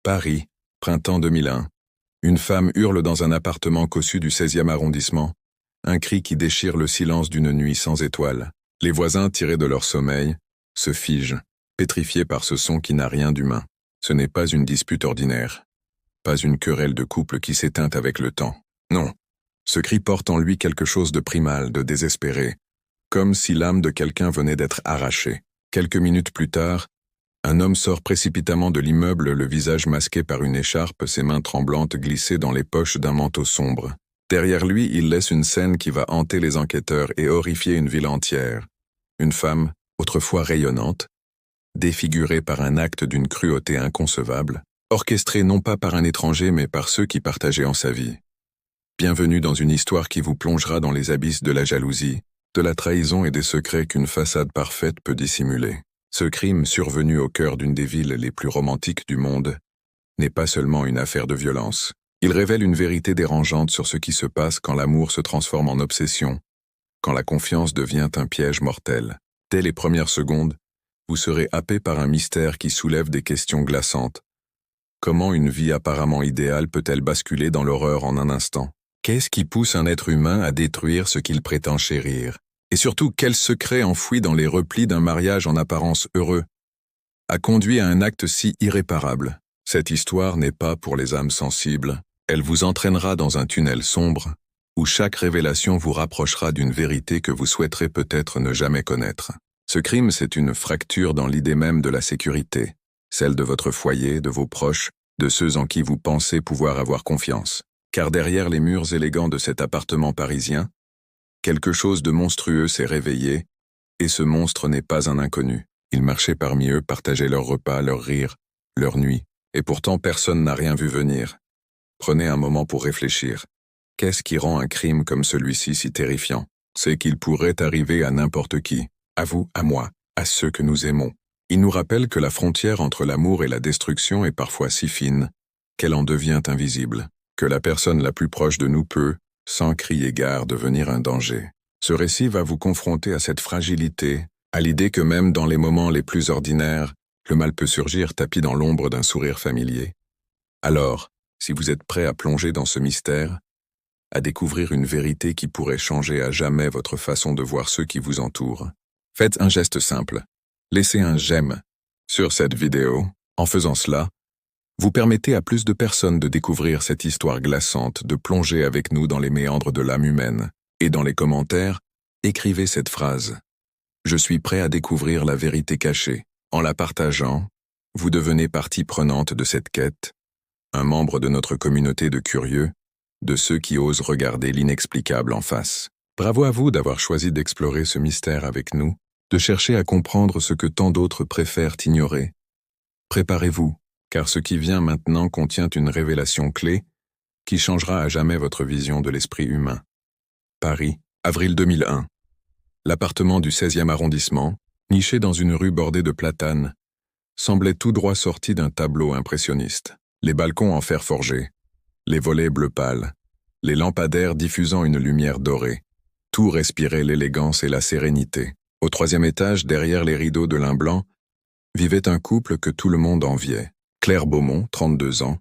Paris, printemps 2001. Une femme hurle dans un appartement cossu du 16e arrondissement. Un cri qui déchire le silence d'une nuit sans étoiles. Les voisins, tirés de leur sommeil, se figent, pétrifiés par ce son qui n'a rien d'humain. Ce n'est pas une dispute ordinaire. Pas une querelle de couple qui s'éteint avec le temps. Non. Ce cri porte en lui quelque chose de primal, de désespéré. Comme si l'âme de quelqu'un venait d'être arrachée. Quelques minutes plus tard, un homme sort précipitamment de l'immeuble, le visage masqué par une écharpe, ses mains tremblantes glissées dans les poches d'un manteau sombre. Derrière lui, il laisse une scène qui va hanter les enquêteurs et horrifier une ville entière. Une femme, autrefois rayonnante, défigurée par un acte d'une cruauté inconcevable, orchestrée non pas par un étranger mais par ceux qui partageaient en sa vie. Bienvenue dans une histoire qui vous plongera dans les abysses de la jalousie, de la trahison et des secrets qu'une façade parfaite peut dissimuler. Ce crime, survenu au cœur d'une des villes les plus romantiques du monde, n'est pas seulement une affaire de violence. Il révèle une vérité dérangeante sur ce qui se passe quand l'amour se transforme en obsession, quand la confiance devient un piège mortel. Dès les premières secondes, vous serez happé par un mystère qui soulève des questions glaçantes. Comment une vie apparemment idéale peut-elle basculer dans l'horreur en un instant? Qu'est-ce qui pousse un être humain à détruire ce qu'il prétend chérir? Et surtout, quel secret enfoui dans les replis d'un mariage en apparence heureux a conduit à un acte si irréparable? Cette histoire n'est pas pour les âmes sensibles. Elle vous entraînera dans un tunnel sombre, où chaque révélation vous rapprochera d'une vérité que vous souhaiterez peut-être ne jamais connaître. Ce crime, c'est une fracture dans l'idée même de la sécurité, celle de votre foyer, de vos proches, de ceux en qui vous pensez pouvoir avoir confiance. Car derrière les murs élégants de cet appartement parisien, quelque chose de monstrueux s'est réveillé, et ce monstre n'est pas un inconnu. Il marchait parmi eux, partageait leurs repas, leurs rires, leurs nuits, et pourtant personne n'a rien vu venir. Prenez un moment pour réfléchir. Qu'est-ce qui rend un crime comme celui-ci si terrifiant? C'est qu'il pourrait arriver à n'importe qui, à vous, à moi, à ceux que nous aimons. Il nous rappelle que la frontière entre l'amour et la destruction est parfois si fine qu'elle en devient invisible, que la personne la plus proche de nous peut, sans crier gare, devenir un danger. Ce récit va vous confronter à cette fragilité, à l'idée que même dans les moments les plus ordinaires, le mal peut surgir tapi dans l'ombre d'un sourire familier. Alors, si vous êtes prêt à plonger dans ce mystère, à découvrir une vérité qui pourrait changer à jamais votre façon de voir ceux qui vous entourent, faites un geste simple. Laissez un j'aime sur cette vidéo. En faisant cela, vous permettez à plus de personnes de découvrir cette histoire glaçante, de plonger avec nous dans les méandres de l'âme humaine. Et dans les commentaires, écrivez cette phrase. Je suis prêt à découvrir la vérité cachée. En la partageant, vous devenez partie prenante de cette quête, un membre de notre communauté de curieux, de ceux qui osent regarder l'inexplicable en face. Bravo à vous d'avoir choisi d'explorer ce mystère avec nous, de chercher à comprendre ce que tant d'autres préfèrent ignorer. Préparez-vous, car ce qui vient maintenant contient une révélation clé qui changera à jamais votre vision de l'esprit humain. Paris, avril 2001. L'appartement du 16e arrondissement, niché dans une rue bordée de platanes, semblait tout droit sorti d'un tableau impressionniste. Les balcons en fer forgé, les volets bleu pâle, les lampadaires diffusant une lumière dorée. Tout respirait l'élégance et la sérénité. Au 3e étage, derrière les rideaux de lin blanc, vivait un couple que tout le monde enviait. Claire Beaumont, 32 ans,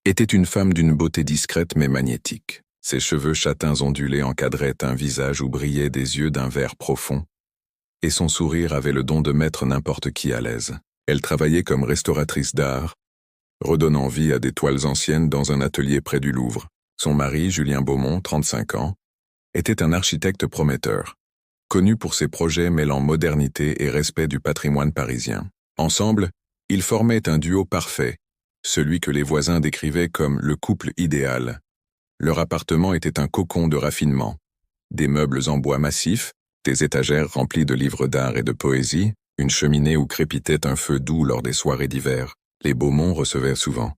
était une femme d'une beauté discrète mais magnétique. Ses cheveux châtains ondulés encadraient un visage où brillaient des yeux d'un vert profond, et son sourire avait le don de mettre n'importe qui à l'aise. Elle travaillait comme restauratrice d'art, redonnant vie à des toiles anciennes dans un atelier près du Louvre. Son mari, Julien Beaumont, 35 ans, était un architecte prometteur, connu pour ses projets mêlant modernité et respect du patrimoine parisien. Ensemble, ils formaient un duo parfait, celui que les voisins décrivaient comme le couple idéal. Leur appartement était un cocon de raffinement. Des meubles en bois massif, des étagères remplies de livres d'art et de poésie, une cheminée où crépitait un feu doux lors des soirées d'hiver. Les Beaumont recevaient souvent,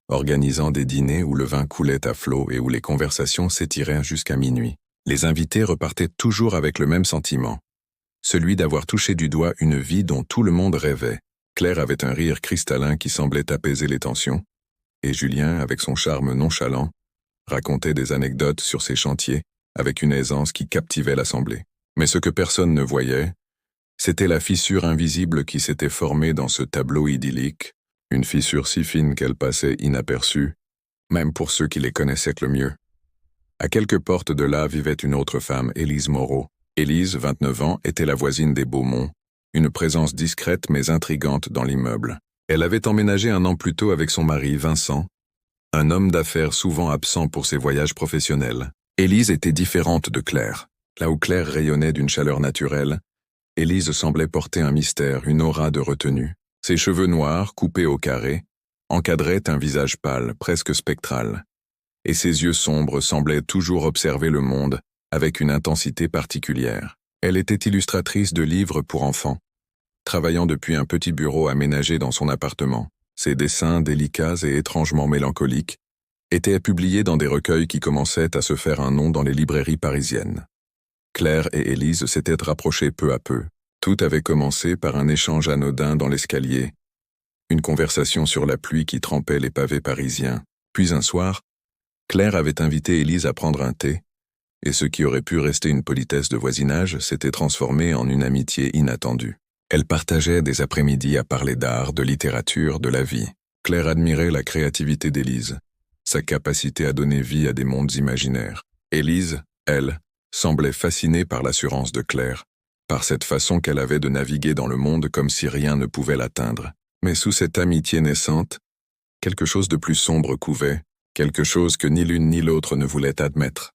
organisant des dîners où le vin coulait à flots et où les conversations s'étiraient jusqu'à minuit. Les invités repartaient toujours avec le même sentiment, celui d'avoir touché du doigt une vie dont tout le monde rêvait. Claire avait un rire cristallin qui semblait apaiser les tensions, et Julien, avec son charme nonchalant, racontait des anecdotes sur ses chantiers avec une aisance qui captivait l'assemblée. Mais ce que personne ne voyait, c'était la fissure invisible qui s'était formée dans ce tableau idyllique, une fissure si fine qu'elle passait inaperçue, même pour ceux qui les connaissaient le mieux. À quelques portes de là vivait une autre femme, Élise Moreau. Élise, 29 ans, était la voisine des Beaumont, une présence discrète mais intrigante dans l'immeuble. Elle avait emménagé un an plus tôt avec son mari, Vincent, un homme d'affaires souvent absent pour ses voyages professionnels. Élise était différente de Claire. Là où Claire rayonnait d'une chaleur naturelle, Élise semblait porter un mystère, une aura de retenue. Ses cheveux noirs, coupés au carré, encadraient un visage pâle, presque spectral, et ses yeux sombres semblaient toujours observer le monde avec une intensité particulière. Elle était illustratrice de livres pour enfants, travaillant depuis un petit bureau aménagé dans son appartement. Ses dessins, délicats et étrangement mélancoliques, étaient publiés dans des recueils qui commençaient à se faire un nom dans les librairies parisiennes. Claire et Élise s'étaient rapprochées peu à peu. Tout avait commencé par un échange anodin dans l'escalier, une conversation sur la pluie qui trempait les pavés parisiens. Puis un soir, Claire avait invité Élise à prendre un thé, et ce qui aurait pu rester une politesse de voisinage s'était transformé en une amitié inattendue. Elles partageaient des après-midi à parler d'art, de littérature, de la vie. Claire admirait la créativité d'Élise, sa capacité à donner vie à des mondes imaginaires. Élise, elle, semblait fascinée par l'assurance de Claire, par cette façon qu'elle avait de naviguer dans le monde comme si rien ne pouvait l'atteindre. Mais sous cette amitié naissante, quelque chose de plus sombre couvait, quelque chose que ni l'une ni l'autre ne voulait admettre.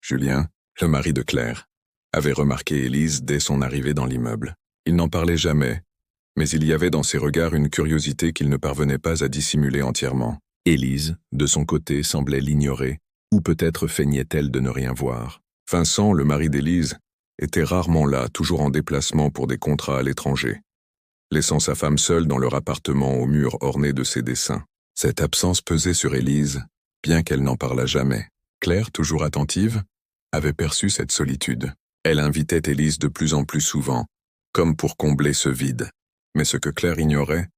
Julien, le mari de Claire, avait remarqué Élise dès son arrivée dans l'immeuble. Il n'en parlait jamais, mais il y avait dans ses regards une curiosité qu'il ne parvenait pas à dissimuler entièrement. Élise, de son côté, semblait l'ignorer, ou peut-être feignait-elle de ne rien voir. Vincent, le mari d'Élise, était rarement là, toujours en déplacement pour des contrats à l'étranger, laissant sa femme seule dans leur appartement aux murs ornés de ses dessins. Cette absence pesait sur Élise, bien qu'elle n'en parlât jamais. Claire, toujours attentive, avait perçu cette solitude. Elle invitait Élise de plus en plus souvent, comme pour combler ce vide. Mais ce que Claire ignorait,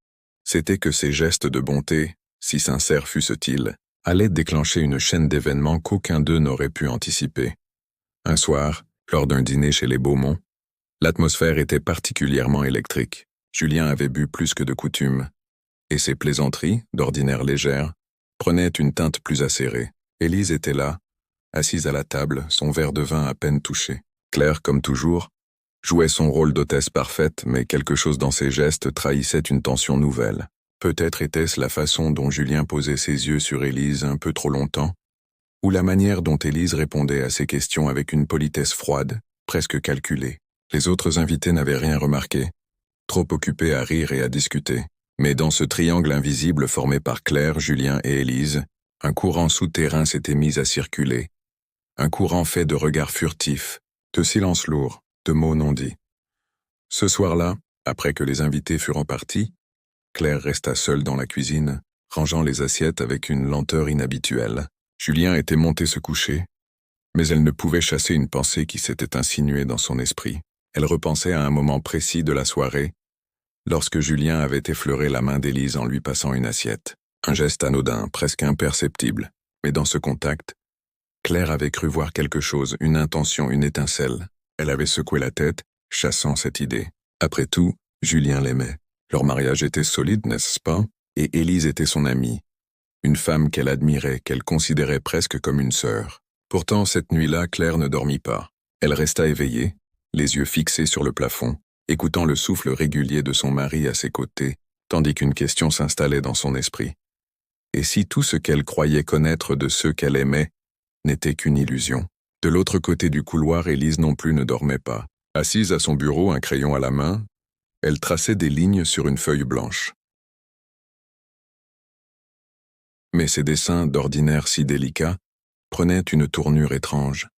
c'était que ces gestes de bonté, si sincères fussent-ils, allaient déclencher une chaîne d'événements qu'aucun d'eux n'aurait pu anticiper. Un soir, lors d'un dîner chez les Beaumont, l'atmosphère était particulièrement électrique. Julien avait bu plus que de coutume, et ses plaisanteries, d'ordinaire légères, prenaient une teinte plus acérée. Élise était là, assise à la table, son verre de vin à peine touché. Claire, comme toujours, jouait son rôle d'hôtesse parfaite, mais quelque chose dans ses gestes trahissait une tension nouvelle. Peut-être était-ce la façon dont Julien posait ses yeux sur Élise un peu trop longtemps, ou la manière dont Élise répondait à ses questions avec une politesse froide, presque calculée. Les autres invités n'avaient rien remarqué, trop occupés à rire et à discuter. Mais dans ce triangle invisible formé par Claire, Julien et Élise, un courant souterrain s'était mis à circuler. Un courant fait de regards furtifs, de silences lourds, de mots non dits. Ce soir-là, après que les invités furent partis, Claire resta seule dans la cuisine, rangeant les assiettes avec une lenteur inhabituelle. Julien était monté se coucher, mais elle ne pouvait chasser une pensée qui s'était insinuée dans son esprit. Elle repensait à un moment précis de la soirée, lorsque Julien avait effleuré la main d'Élise en lui passant une assiette. Un geste anodin, presque imperceptible, mais dans ce contact, Claire avait cru voir quelque chose, une intention, une étincelle. Elle avait secoué la tête, chassant cette idée. Après tout, Julien l'aimait. Leur mariage était solide, n'est-ce pas? Et Élise était son amie. Une femme qu'elle admirait, qu'elle considérait presque comme une sœur. Pourtant, cette nuit-là, Claire ne dormit pas. Elle resta éveillée, les yeux fixés sur le plafond, écoutant le souffle régulier de son mari à ses côtés, tandis qu'une question s'installait dans son esprit. Et si tout ce qu'elle croyait connaître de ceux qu'elle aimait n'était qu'une illusion? De l'autre côté du couloir, Élise non plus ne dormait pas. Assise à son bureau, un crayon à la main, elle traçait des lignes sur une feuille blanche. Mais ses dessins, d'ordinaire si délicats, prenaient une tournure étrange.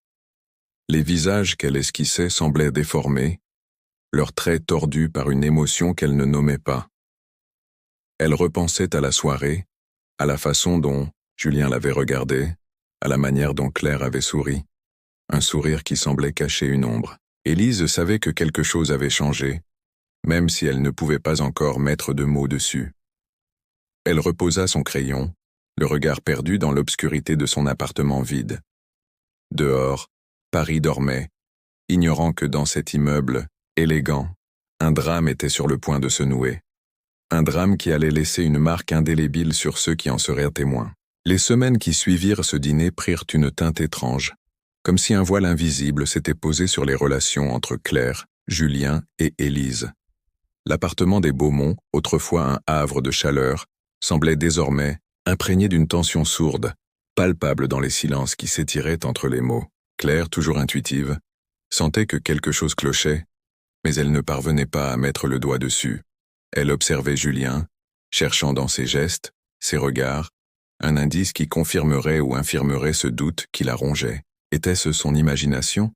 Les visages qu'elle esquissait semblaient déformés, leurs traits tordus par une émotion qu'elle ne nommait pas. Elle repensait à la soirée, à la façon dont Julien l'avait regardée, à la manière dont Claire avait souri. Un sourire qui semblait cacher une ombre. Élise savait que quelque chose avait changé, même si elle ne pouvait pas encore mettre de mots dessus. Elle reposa son crayon, le regard perdu dans l'obscurité de son appartement vide. Dehors, Paris dormait, ignorant que dans cet immeuble, élégant, un drame était sur le point de se nouer. Un drame qui allait laisser une marque indélébile sur ceux qui en seraient témoins. Les semaines qui suivirent ce dîner prirent une teinte étrange, comme si un voile invisible s'était posé sur les relations entre Claire, Julien et Élise. L'appartement des Beaumont, autrefois un havre de chaleur, semblait désormais imprégné d'une tension sourde, palpable dans les silences qui s'étiraient entre les mots. Claire, toujours intuitive, sentait que quelque chose clochait, mais elle ne parvenait pas à mettre le doigt dessus. Elle observait Julien, cherchant dans ses gestes, ses regards, un indice qui confirmerait ou infirmerait ce doute qui la rongeait. Était-ce son imagination?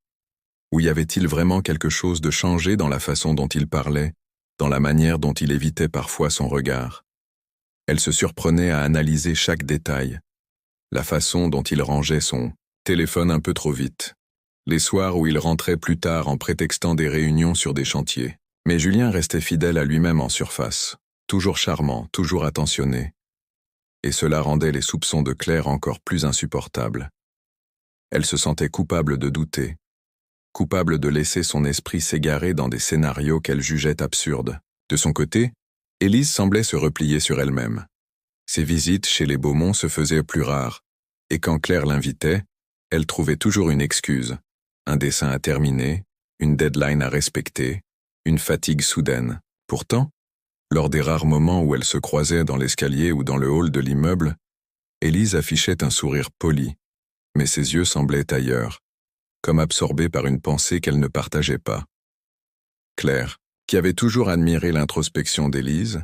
Ou y avait-il vraiment quelque chose de changé dans la façon dont il parlait, dans la manière dont il évitait parfois son regard? Elle se surprenait à analyser chaque détail, la façon dont il rangeait son téléphone un peu trop vite, les soirs où il rentrait plus tard en prétextant des réunions sur des chantiers. Mais Julien restait fidèle à lui-même en surface, toujours charmant, toujours attentionné. Et cela rendait les soupçons de Claire encore plus insupportables. Elle se sentait coupable de douter, coupable de laisser son esprit s'égarer dans des scénarios qu'elle jugeait absurdes. De son côté, Élise semblait se replier sur elle-même. Ses visites chez les Beaumont se faisaient plus rares, et quand Claire l'invitait, elle trouvait toujours une excuse, un dessin à terminer, une deadline à respecter, une fatigue soudaine. Pourtant, lors des rares moments où elles se croisaient dans l'escalier ou dans le hall de l'immeuble, Élise affichait un sourire poli, mais ses yeux semblaient ailleurs, comme absorbés par une pensée qu'elle ne partageait pas. Claire, qui avait toujours admiré l'introspection d'Élise,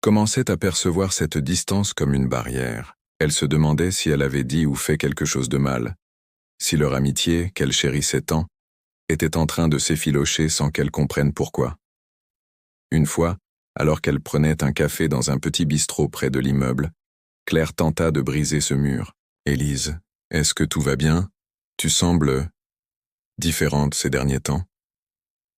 commençait à percevoir cette distance comme une barrière. Elle se demandait si elle avait dit ou fait quelque chose de mal, si leur amitié, qu'elle chérissait tant, était en train de s'effilocher sans qu'elle comprenne pourquoi. Une fois, alors qu'elle prenait un café dans un petit bistrot près de l'immeuble, Claire tenta de briser ce mur. « Élise, est-ce que tout va bien? Tu sembles différente ces derniers temps. »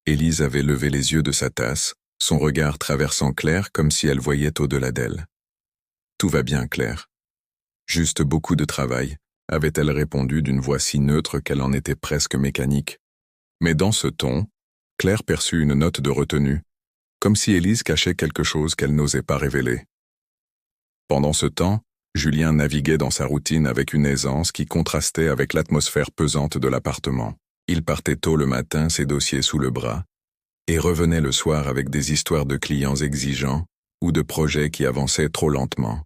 Élise avait levé les yeux de sa tasse, son regard traversant Claire comme si elle voyait au-delà d'elle. « Tout va bien, Claire. Juste beaucoup de travail, » avait-elle répondu d'une voix si neutre qu'elle en était presque mécanique. Mais dans ce ton, Claire perçut une note de retenue, comme si Élise cachait quelque chose qu'elle n'osait pas révéler. Pendant ce temps, Julien naviguait dans sa routine avec une aisance qui contrastait avec l'atmosphère pesante de l'appartement. Il partait tôt le matin, ses dossiers sous le bras, et revenait le soir avec des histoires de clients exigeants ou de projets qui avançaient trop lentement.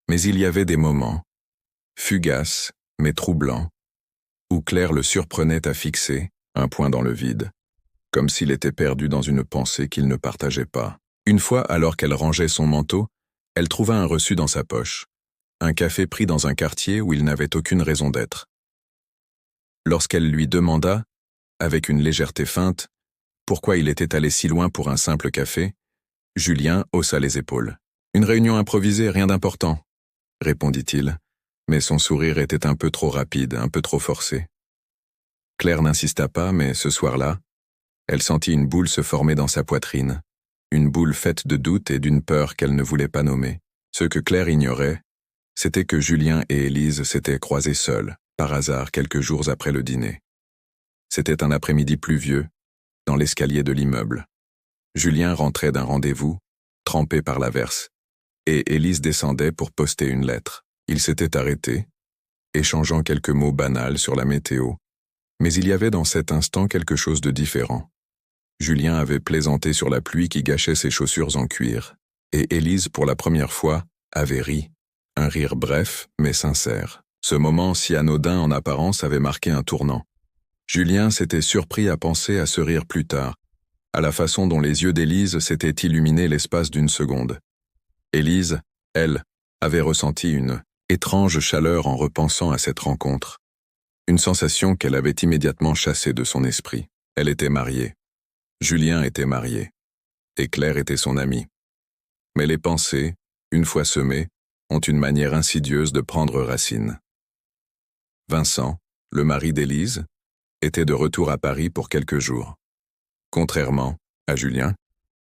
Mais il y avait des moments, fugaces mais troublants, où Claire le surprenait à fixer, un point dans le vide, comme s'il était perdu dans une pensée qu'il ne partageait pas. Une fois, alors qu'elle rangeait son manteau, elle trouva un reçu dans sa poche, un café pris dans un quartier où il n'avait aucune raison d'être. Lorsqu'elle lui demanda, avec une légèreté feinte, pourquoi il était allé si loin pour un simple café, Julien haussa les épaules. « Une réunion improvisée, rien d'important », répondit-il, mais son sourire était un peu trop rapide, un peu trop forcé. Claire n'insista pas, mais ce soir-là, elle sentit une boule se former dans sa poitrine, une boule faite de doute et d'une peur qu'elle ne voulait pas nommer. Ce que Claire ignorait, c'était que Julien et Élise s'étaient croisés seuls, par hasard quelques jours après le dîner. C'était un après-midi pluvieux, dans l'escalier de l'immeuble. Julien rentrait d'un rendez-vous, trempé par l'averse, et Élise descendait pour poster une lettre. Ils s'étaient arrêtés, échangeant quelques mots banals sur la météo, mais il y avait dans cet instant quelque chose de différent. Julien avait plaisanté sur la pluie qui gâchait ses chaussures en cuir, et Élise, pour la première fois, avait ri, un rire bref mais sincère. Ce moment si anodin en apparence avait marqué un tournant. Julien s'était surpris à penser à ce rire plus tard, à la façon dont les yeux d'Élise s'étaient illuminés l'espace d'une seconde. Élise, elle, avait ressenti une étrange chaleur en repensant à cette rencontre. Une sensation qu'elle avait immédiatement chassée de son esprit. Elle était mariée. Julien était marié. Et Claire était son amie. Mais les pensées, une fois semées, ont une manière insidieuse de prendre racine. Vincent, le mari d'Élise, était de retour à Paris pour quelques jours. Contrairement à Julien,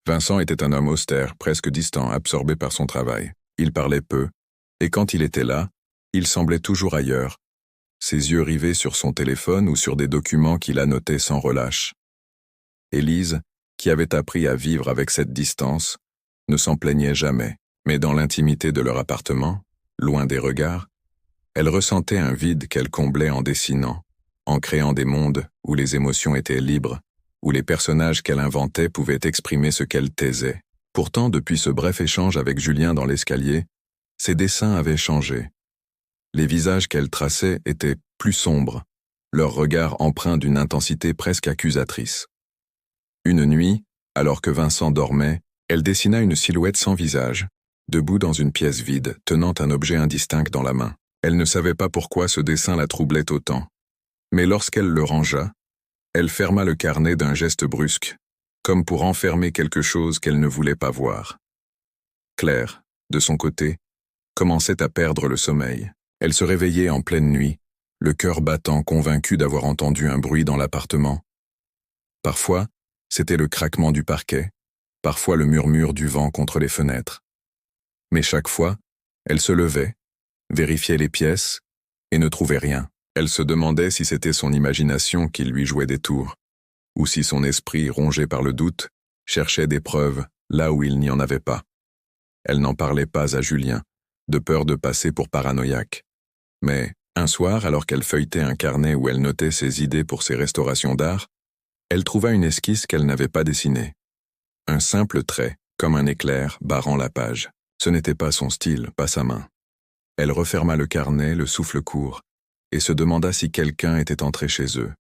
Vincent était un homme austère, presque distant, absorbé par son travail. Il parlait peu, et quand il était là, il semblait toujours ailleurs, ses yeux rivés sur son téléphone ou sur des documents qu'il annotait sans relâche. Élise, qui avait appris à vivre avec cette distance, ne s'en plaignait jamais. Mais dans l'intimité de leur appartement, loin des regards, elle ressentait un vide qu'elle comblait en dessinant, en créant des mondes où les émotions étaient libres, où les personnages qu'elle inventait pouvaient exprimer ce qu'elle taisait. Pourtant, depuis ce bref échange avec Julien dans l'escalier, ses dessins avaient changé. Les visages qu'elle traçait étaient plus sombres, leurs regards empreints d'une intensité presque accusatrice. Une nuit, alors que Vincent dormait, elle dessina une silhouette sans visage, debout dans une pièce vide, tenant un objet indistinct dans la main. Elle ne savait pas pourquoi ce dessin la troublait autant. Mais lorsqu'elle le rangea, elle ferma le carnet d'un geste brusque, comme pour enfermer quelque chose qu'elle ne voulait pas voir. Claire, de son côté, commençait à perdre le sommeil. Elle se réveillait en pleine nuit, le cœur battant, convaincue d'avoir entendu un bruit dans l'appartement. Parfois, c'était le craquement du parquet, parfois le murmure du vent contre les fenêtres. Mais chaque fois, elle se levait, vérifiait les pièces, et ne trouvait rien. Elle se demandait si c'était son imagination qui lui jouait des tours, ou si son esprit, rongé par le doute, cherchait des preuves là où il n'y en avait pas. Elle n'en parlait pas à Julien, de peur de passer pour paranoïaque. Mais, un soir, alors qu'elle feuilletait un carnet où elle notait ses idées pour ses restaurations d'art, elle trouva une esquisse qu'elle n'avait pas dessinée. Un simple trait, comme un éclair, barrant la page. Ce n'était pas son style, pas sa main. Elle referma le carnet, le souffle court, et se demanda si quelqu'un était entré chez eux.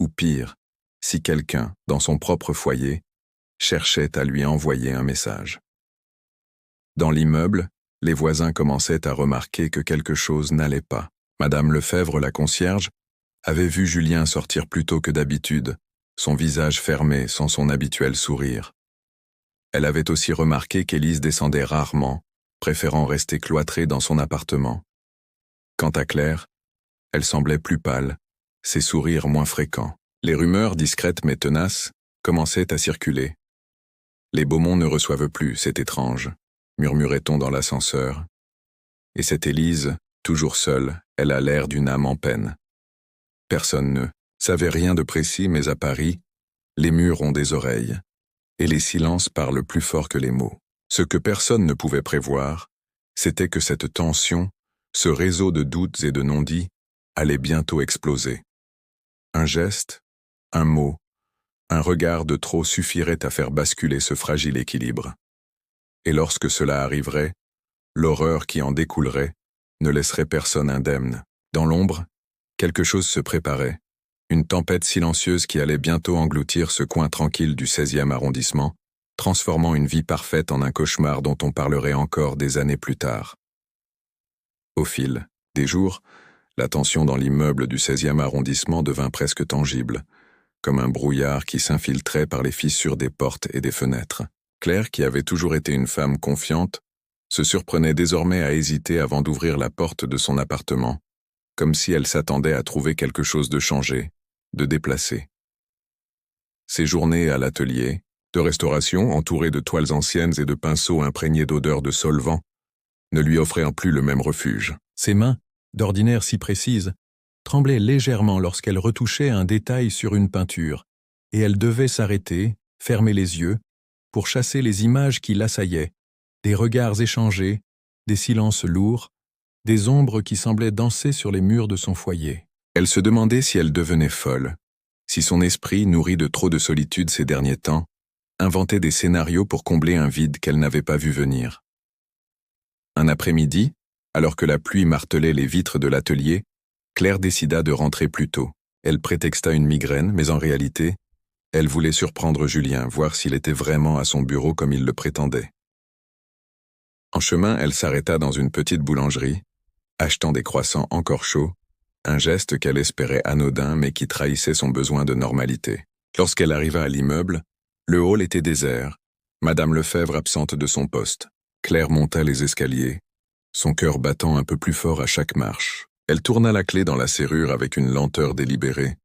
Ou pire, si quelqu'un, dans son propre foyer, cherchait à lui envoyer un message. Dans l'immeuble, les voisins commençaient à remarquer que quelque chose n'allait pas. Madame Lefebvre, la concierge, avait vu Julien sortir plus tôt que d'habitude, son visage fermé sans son habituel sourire. Elle avait aussi remarqué qu'Élise descendait rarement, préférant rester cloîtrée dans son appartement. Quant à Claire, elle semblait plus pâle, ses sourires moins fréquents. Les rumeurs, discrètes mais tenaces, commençaient à circuler. Les Beaumont ne reçoivent plus, c'est étrange, murmurait-on dans l'ascenseur. Et cette Élise, toujours seule, elle a l'air d'une âme en peine. Personne ne savait rien de précis, mais à Paris, les murs ont des oreilles, et les silences parlent plus fort que les mots. Ce que personne ne pouvait prévoir, c'était que cette tension, ce réseau de doutes et de non-dits, allait bientôt exploser. Un geste, un mot, un regard de trop suffirait à faire basculer ce fragile équilibre. Et lorsque cela arriverait, l'horreur qui en découlerait ne laisserait personne indemne. Dans l'ombre, quelque chose se préparait, une tempête silencieuse qui allait bientôt engloutir ce coin tranquille du 16e arrondissement, transformant une vie parfaite en un cauchemar dont on parlerait encore des années plus tard. Au fil des jours, la tension dans l'immeuble du 16e arrondissement devint presque tangible, comme un brouillard qui s'infiltrait par les fissures des portes et des fenêtres. Claire, qui avait toujours été une femme confiante, se surprenait désormais à hésiter avant d'ouvrir la porte de son appartement, comme si elle s'attendait à trouver quelque chose de changé, de déplacé. Ses journées à l'atelier, de restauration entourées de toiles anciennes et de pinceaux imprégnés d'odeurs de solvant, ne lui offraient plus le même refuge. Ses mains, d'ordinaire si précises, tremblaient légèrement lorsqu'elle retouchait un détail sur une peinture, et elle devait s'arrêter, fermer les yeux, pour chasser les images qui l'assaillaient, des regards échangés, des silences lourds, des ombres qui semblaient danser sur les murs de son foyer. Elle se demandait si elle devenait folle, si son esprit, nourri de trop de solitude ces derniers temps, inventait des scénarios pour combler un vide qu'elle n'avait pas vu venir. Un après-midi, alors que la pluie martelait les vitres de l'atelier, Claire décida de rentrer plus tôt. Elle prétexta une migraine, mais en réalité, elle voulait surprendre Julien, voir s'il était vraiment à son bureau comme il le prétendait. En chemin, elle s'arrêta dans une petite boulangerie, achetant des croissants encore chauds, un geste qu'elle espérait anodin mais qui trahissait son besoin de normalité. Lorsqu'elle arriva à l'immeuble, le hall était désert, Madame Lefebvre absente de son poste. Claire monta les escaliers, son cœur battant un peu plus fort à chaque marche. Elle tourna la clé dans la serrure avec une lenteur délibérée,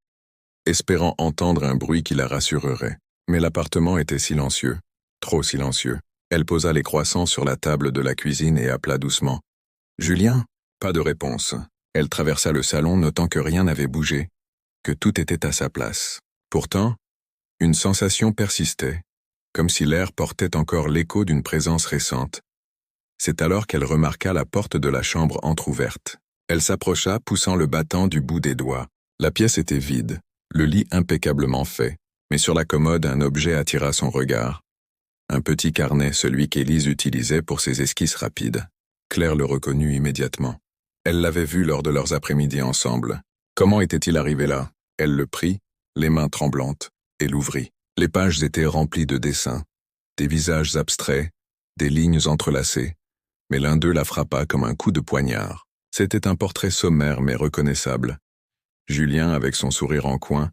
espérant entendre un bruit qui la rassurerait. Mais l'appartement était silencieux, trop silencieux. Elle posa les croissants sur la table de la cuisine et appela doucement. « Julien ?» Pas de réponse. Elle traversa le salon notant que rien n'avait bougé, que tout était à sa place. Pourtant, une sensation persistait, comme si l'air portait encore l'écho d'une présence récente. C'est alors qu'elle remarqua la porte de la chambre entr'ouverte. Elle s'approcha, poussant le battant du bout des doigts. La pièce était vide, le lit impeccablement fait, mais sur la commode un objet attira son regard. Un petit carnet, celui qu'Élise utilisait pour ses esquisses rapides. Claire le reconnut immédiatement. Elle l'avait vu lors de leurs après-midi ensemble. Comment était-il arrivé là? Elle le prit, les mains tremblantes, et l'ouvrit. Les pages étaient remplies de dessins, des visages abstraits, des lignes entrelacées, mais l'un d'eux la frappa comme un coup de poignard. C'était un portrait sommaire mais reconnaissable. Julien avec son sourire en coin,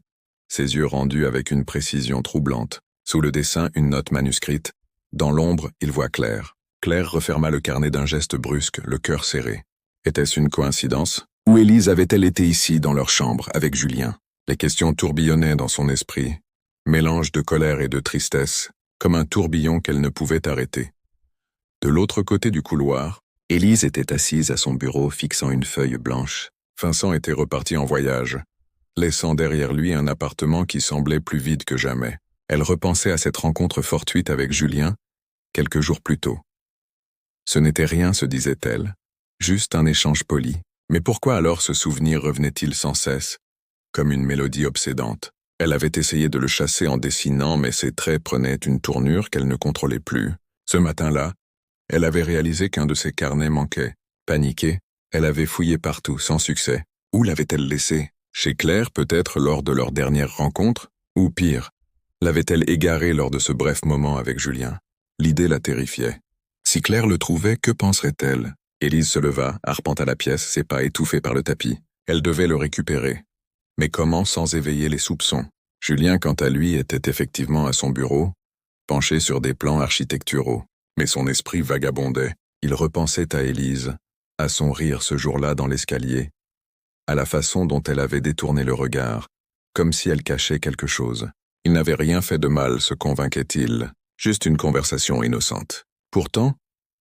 ses yeux rendus avec une précision troublante. Sous le dessin, une note manuscrite. Dans l'ombre, il voit Claire. Claire referma le carnet d'un geste brusque, le cœur serré. Était-ce une coïncidence? Ou Élise avait-elle été ici, dans leur chambre, avec Julien? Les questions tourbillonnaient dans son esprit. Mélange de colère et de tristesse, comme un tourbillon qu'elle ne pouvait arrêter. De l'autre côté du couloir, Élise était assise à son bureau fixant une feuille blanche. Vincent était reparti en voyage, laissant derrière lui un appartement qui semblait plus vide que jamais. Elle repensait à cette rencontre fortuite avec Julien, quelques jours plus tôt. Ce n'était rien, se disait-elle, juste un échange poli. Mais pourquoi alors ce souvenir revenait-il sans cesse, comme une mélodie obsédante? Elle avait essayé de le chasser en dessinant, mais ses traits prenaient une tournure qu'elle ne contrôlait plus. Ce matin-là, elle avait réalisé qu'un de ses carnets manquait. Paniquée, elle avait fouillé partout, sans succès. Où l'avait-elle laissé? Chez Claire, peut-être lors de leur dernière rencontre? Ou pire, l'avait-elle égaré lors de ce bref moment avec Julien? L'idée la terrifiait. Si Claire le trouvait, que penserait-elle? Élise se leva, arpenta la pièce, ses pas étouffés par le tapis. Elle devait le récupérer. Mais comment sans éveiller les soupçons? Julien, quant à lui, était effectivement à son bureau, penché sur des plans architecturaux. Mais son esprit vagabondait. Il repensait à Élise, à son rire ce jour-là dans l'escalier, à la façon dont elle avait détourné le regard, comme si elle cachait quelque chose. Il n'avait rien fait de mal, se convainquait-il, juste une conversation innocente. Pourtant,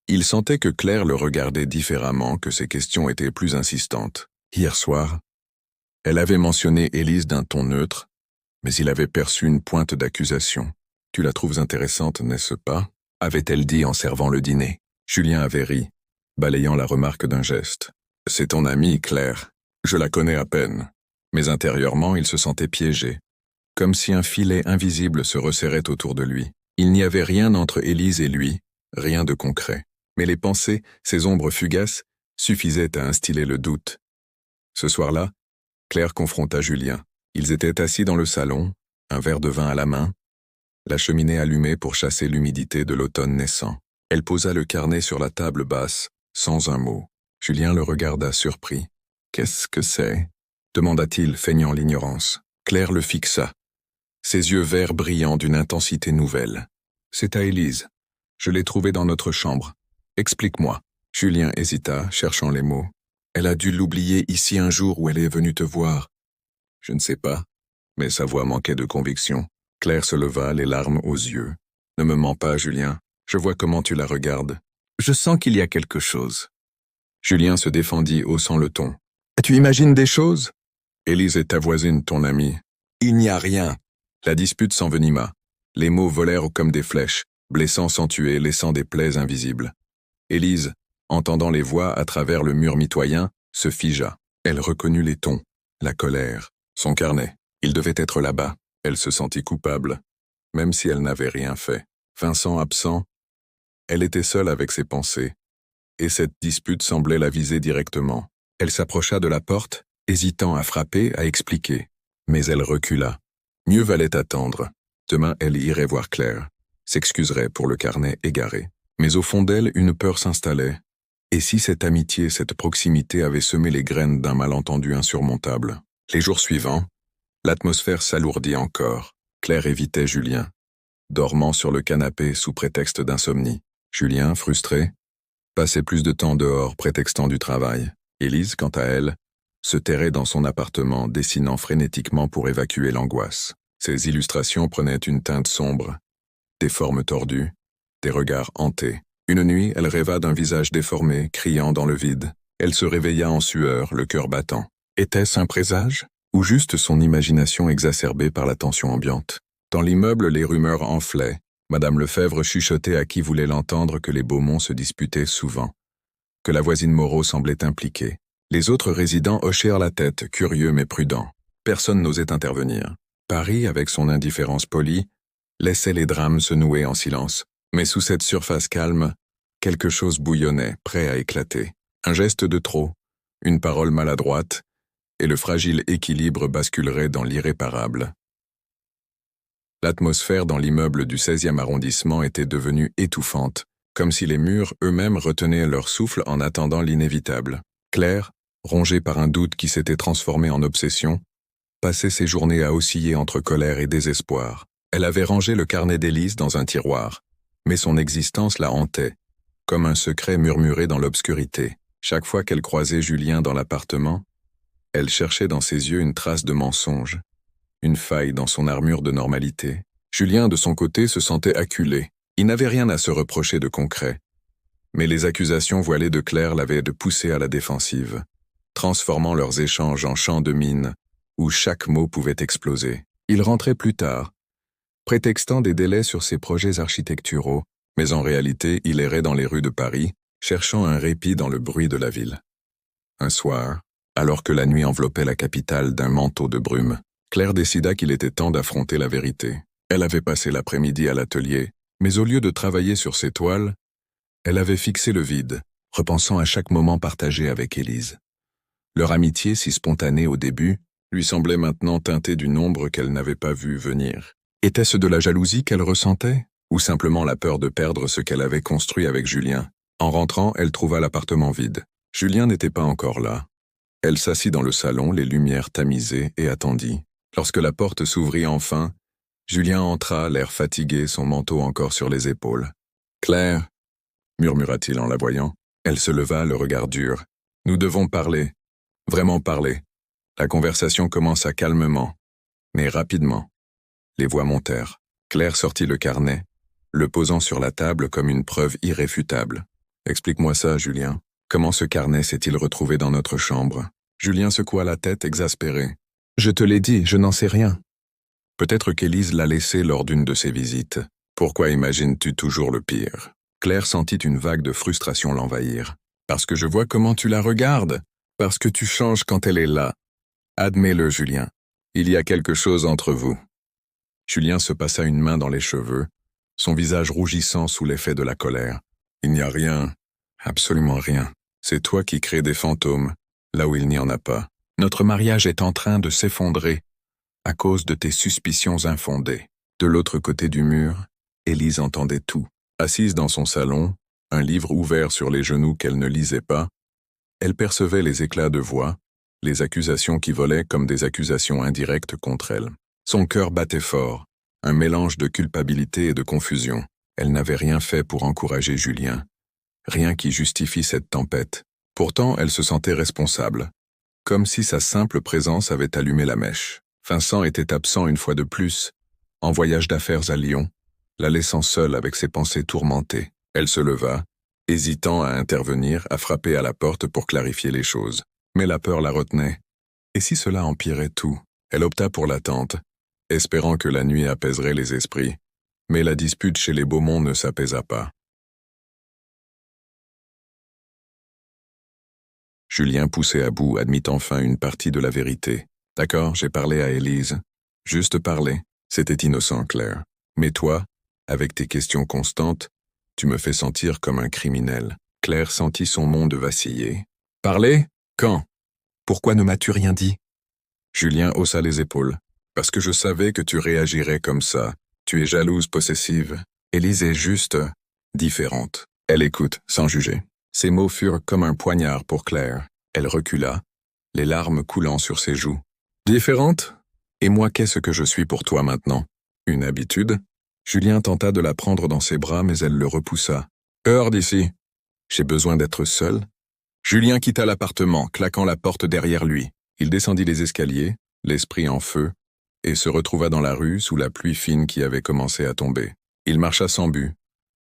il sentait que Claire le regardait différemment, que ses questions étaient plus insistantes. Hier soir, elle avait mentionné Élise d'un ton neutre, mais il avait perçu une pointe d'accusation. « Tu la trouves intéressante, n'est-ce pas ?» avait-elle dit en servant le dîner. Julien avait ri, balayant la remarque d'un geste. « C'est ton amie, Claire. Je la connais à peine. » Mais intérieurement, il se sentait piégé, comme si un filet invisible se resserrait autour de lui. Il n'y avait rien entre Élise et lui, rien de concret. Mais les pensées, ces ombres fugaces, suffisaient à instiller le doute. Ce soir-là, Claire confronta Julien. Ils étaient assis dans le salon, un verre de vin à la main, la cheminée allumée pour chasser l'humidité de l'automne naissant. Elle posa le carnet sur la table basse, sans un mot. Julien le regarda surpris. « Qu'est-ce que c'est » demanda-t-il, feignant l'ignorance. Claire le fixa, ses yeux verts brillants d'une intensité nouvelle. « C'est à Élise. Je l'ai trouvée dans notre chambre. Explique-moi. » Julien hésita, cherchant les mots. « Elle a dû l'oublier ici un jour où elle est venue te voir. » « Je ne sais pas. » Mais sa voix manquait de conviction. Claire se leva, les larmes aux yeux. « Ne me mens pas, Julien. Je vois comment tu la regardes. Je sens qu'il y a quelque chose. » Julien se défendit, haussant le ton. « Tu imagines des choses ?»« Élise est ta voisine, ton amie. »« Il n'y a rien. » La dispute s'envenima. Les mots volèrent comme des flèches, blessant sans tuer, laissant des plaies invisibles. Élise, entendant les voix à travers le mur mitoyen, se figea. Elle reconnut les tons, la colère, son carnet. Il devait être là-bas. Elle se sentit coupable, même si elle n'avait rien fait. Vincent absent, elle était seule avec ses pensées, et cette dispute semblait la viser directement. Elle s'approcha de la porte, hésitant à frapper, à expliquer. Mais elle recula. Mieux valait attendre. Demain, elle irait voir Claire, s'excuserait pour le carnet égaré. Mais au fond d'elle, une peur s'installait. Et si cette amitié, cette proximité avait semé les graines d'un malentendu insurmontable? Les jours suivants, l'atmosphère s'alourdit encore. Claire évitait Julien, dormant sur le canapé sous prétexte d'insomnie. Julien, frustré, passait plus de temps dehors prétextant du travail. Élise, quant à elle, se terrait dans son appartement, dessinant frénétiquement pour évacuer l'angoisse. Ses illustrations prenaient une teinte sombre, des formes tordues, des regards hantés. Une nuit, elle rêva d'un visage déformé, criant dans le vide. Elle se réveilla en sueur, le cœur battant. Était-ce un présage? Ou juste son imagination exacerbée par la tension ambiante? Dans l'immeuble, les rumeurs enflaient. Madame Lefebvre chuchotait à qui voulait l'entendre que les Beaumont se disputaient souvent, que la voisine Moreau semblait impliquée. Les autres résidents hochèrent la tête, curieux mais prudents. Personne n'osait intervenir. Paris, avec son indifférence polie, laissait les drames se nouer en silence. Mais sous cette surface calme, quelque chose bouillonnait, prêt à éclater. Un geste de trop, une parole maladroite, et le fragile équilibre basculerait dans l'irréparable. L'atmosphère dans l'immeuble du 16e arrondissement était devenue étouffante, comme si les murs eux-mêmes retenaient leur souffle en attendant l'inévitable. Claire, rongée par un doute qui s'était transformé en obsession, passait ses journées à osciller entre colère et désespoir. Elle avait rangé le carnet d'Élise dans un tiroir, mais son existence la hantait, comme un secret murmuré dans l'obscurité. Chaque fois qu'elle croisait Julien dans l'appartement, elle cherchait dans ses yeux une trace de mensonge, une faille dans son armure de normalité. Julien, de son côté, se sentait acculé. Il n'avait rien à se reprocher de concret. Mais les accusations voilées de Claire l'avaient poussé à la défensive, transformant leurs échanges en champs de mine, où chaque mot pouvait exploser. Il rentrait plus tard, prétextant des délais sur ses projets architecturaux, mais en réalité, il errait dans les rues de Paris, cherchant un répit dans le bruit de la ville. Un soir, alors que la nuit enveloppait la capitale d'un manteau de brume, Claire décida qu'il était temps d'affronter la vérité. Elle avait passé l'après-midi à l'atelier, mais au lieu de travailler sur ses toiles, elle avait fixé le vide, repensant à chaque moment partagé avec Élise. Leur amitié, si spontanée au début, lui semblait maintenant teintée d'une ombre qu'elle n'avait pas vue venir. Était-ce de la jalousie qu'elle ressentait, ou simplement la peur de perdre ce qu'elle avait construit avec Julien? En rentrant, elle trouva l'appartement vide. Julien n'était pas encore là. Elle s'assit dans le salon, les lumières tamisées, et attendit. Lorsque la porte s'ouvrit enfin, Julien entra, l'air fatigué, son manteau encore sur les épaules. « Claire » murmura-t-il en la voyant. Elle se leva, le regard dur. « Nous devons parler. Vraiment parler. » La conversation commença calmement, mais rapidement. Les voix montèrent. Claire sortit le carnet, le posant sur la table comme une preuve irréfutable. « Explique-moi ça, Julien. Comment ce carnet s'est-il retrouvé dans notre chambre ?» Julien secoua la tête, exaspéré. « Je te l'ai dit, je n'en sais rien. » Peut-être qu'Élise l'a laissé lors d'une de ses visites. Pourquoi imagines-tu toujours le pire? Claire sentit une vague de frustration l'envahir. « Parce que je vois comment tu la regardes. Parce que tu changes quand elle est là. Admets-le, Julien. Il y a quelque chose entre vous. » Julien se passa une main dans les cheveux, son visage rougissant sous l'effet de la colère. « Il n'y a rien, absolument rien. C'est toi qui crées des fantômes, là où il n'y en a pas. Notre mariage est en train de s'effondrer à cause de tes suspicions infondées. » De l'autre côté du mur, Élise entendait tout. Assise dans son salon, un livre ouvert sur les genoux qu'elle ne lisait pas, elle percevait les éclats de voix, les accusations qui volaient comme des accusations indirectes contre elle. Son cœur battait fort, un mélange de culpabilité et de confusion. Elle n'avait rien fait pour encourager Julien, rien qui justifie cette tempête. Pourtant, elle se sentait responsable, comme si sa simple présence avait allumé la mèche. Vincent était absent une fois de plus, en voyage d'affaires à Lyon, la laissant seule avec ses pensées tourmentées. Elle se leva, hésitant à intervenir, à frapper à la porte pour clarifier les choses. Mais la peur la retenait. Et si cela empirait tout? Elle opta pour l'attente, espérant que la nuit apaiserait les esprits. Mais la dispute chez les Beaumont ne s'apaisa pas. Julien, poussé à bout, admit enfin une partie de la vérité. « D'accord, j'ai parlé à Élise. Juste parler. C'était innocent, Claire. Mais toi, avec tes questions constantes, tu me fais sentir comme un criminel. » Claire sentit son monde vaciller. « Parler? Quand? Pourquoi ne m'as-tu rien dit? » Julien haussa les épaules. « Parce que je savais que tu réagirais comme ça. Tu es jalouse, possessive. Élise est juste différente. » Elle écoute, sans juger. Ces mots furent comme un poignard pour Claire. Elle recula, les larmes coulant sur ses joues. « Différente? Et moi, qu'est-ce que je suis pour toi maintenant? Une habitude? » Julien tenta de la prendre dans ses bras, mais elle le repoussa. « Hors d'ici. J'ai besoin d'être seul. » Julien quitta l'appartement, claquant la porte derrière lui. Il descendit les escaliers, l'esprit en feu, et se retrouva dans la rue sous la pluie fine qui avait commencé à tomber. Il marcha sans but,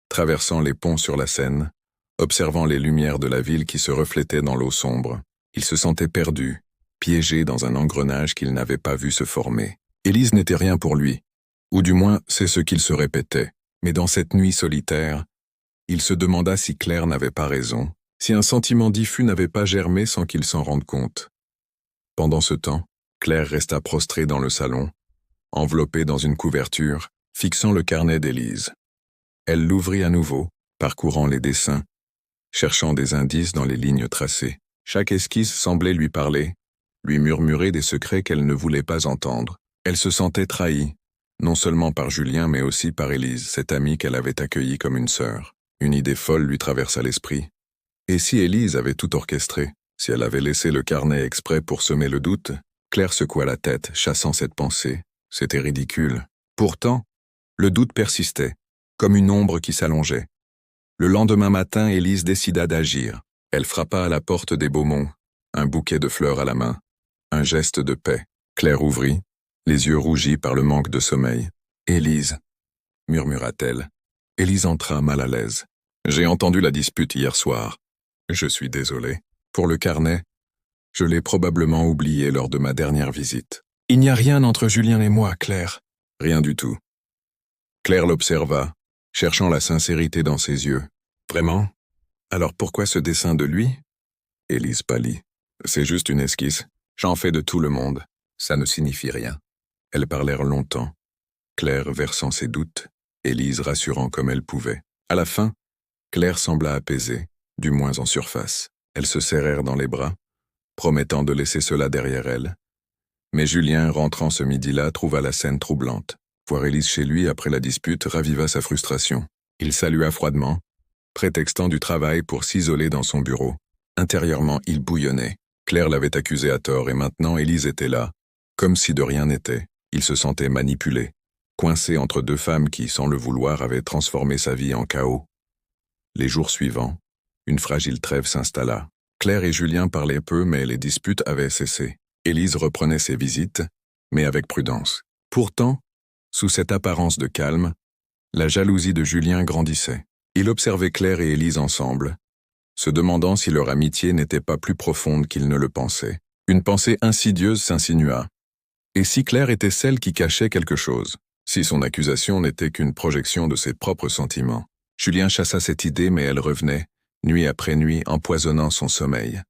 traversant les ponts sur la Seine, observant les lumières de la ville qui se reflétaient dans l'eau sombre. Il se sentait perdu, piégé dans un engrenage qu'il n'avait pas vu se former. Élise n'était rien pour lui, ou du moins c'est ce qu'il se répétait. Mais dans cette nuit solitaire, il se demanda si Claire n'avait pas raison, si un sentiment diffus n'avait pas germé sans qu'il s'en rende compte. Pendant ce temps, Claire resta prostrée dans le salon, enveloppée dans une couverture, fixant le carnet d'Élise. Elle l'ouvrit à nouveau, parcourant les dessins, cherchant des indices dans les lignes tracées. Chaque esquisse semblait lui parler, lui murmurer des secrets qu'elle ne voulait pas entendre. Elle se sentait trahie, non seulement par Julien mais aussi par Élise, cette amie qu'elle avait accueillie comme une sœur. Une idée folle lui traversa l'esprit. Et si Élise avait tout orchestré, si elle avait laissé le carnet exprès pour semer le doute? Claire secoua la tête, chassant cette pensée. C'était ridicule. Pourtant, le doute persistait, comme une ombre qui s'allongeait. Le lendemain matin, Élise décida d'agir. Elle frappa à la porte des Beaumont, un bouquet de fleurs à la main, un geste de paix. Claire ouvrit, les yeux rougis par le manque de sommeil. « Élise » murmura-t-elle. Élise entra mal à l'aise. « J'ai entendu la dispute hier soir. Je suis désolée. Pour le carnet, je l'ai probablement oublié lors de ma dernière visite. » « Il n'y a rien entre Julien et moi, Claire. » « Rien du tout. » Claire l'observa, cherchant la sincérité dans ses yeux. « Vraiment? Alors pourquoi ce dessin de lui ?» Élise pâlit. « C'est juste une esquisse. J'en fais de tout le monde. Ça ne signifie rien. » Elles parlèrent longtemps, Claire versant ses doutes, Élise rassurant comme elle pouvait. À la fin, Claire sembla apaisée, du moins en surface. Elles se serrèrent dans les bras, promettant de laisser cela derrière elles. Mais Julien, rentrant ce midi-là, trouva la scène troublante. Voir Élise chez lui après la dispute raviva sa frustration. Il salua froidement, prétextant du travail pour s'isoler dans son bureau. Intérieurement, il bouillonnait. Claire l'avait accusé à tort et maintenant Élise était là, comme si de rien n'était. Il se sentait manipulé, coincé entre deux femmes qui, sans le vouloir, avaient transformé sa vie en chaos. Les jours suivants, une fragile trêve s'installa. Claire et Julien parlaient peu, mais les disputes avaient cessé. Élise reprenait ses visites, mais avec prudence. Pourtant, sous cette apparence de calme, la jalousie de Julien grandissait. Il observait Claire et Élise ensemble, se demandant si leur amitié n'était pas plus profonde qu'il ne le pensait. Une pensée insidieuse s'insinua. Et si Claire était celle qui cachait quelque chose? Si son accusation n'était qu'une projection de ses propres sentiments? Julien chassa cette idée, mais elle revenait, nuit après nuit, empoisonnant son sommeil.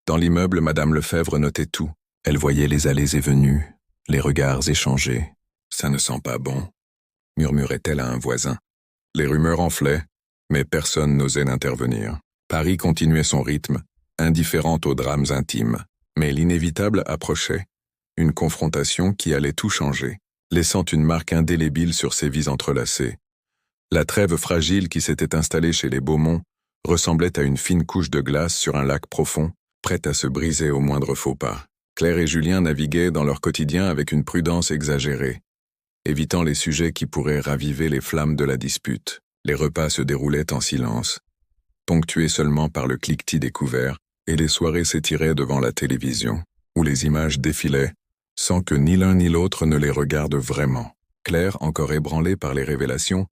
Dans l'immeuble, Madame Lefebvre notait tout. Elle voyait les allées et venues, les regards échangés. « Ça ne sent pas bon », murmurait-elle à un voisin. Les rumeurs enflaient, mais personne n'osait n'intervenir. Paris continuait son rythme, indifférente aux drames intimes. Mais l'inévitable approchait, une confrontation qui allait tout changer, laissant une marque indélébile sur ses vies entrelacées. La trêve fragile qui s'était installée chez les Beaumont ressemblait à une fine couche de glace sur un lac profond, prête à se briser au moindre faux pas. Claire et Julien naviguaient dans leur quotidien avec une prudence exagérée, évitant les sujets qui pourraient raviver les flammes de la dispute. Les repas se déroulaient en silence, ponctués seulement par le cliquetis des couverts, et les soirées s'étiraient devant la télévision, où les images défilaient, sans que ni l'un ni l'autre ne les regarde vraiment. Claire, encore ébranlée par les révélations,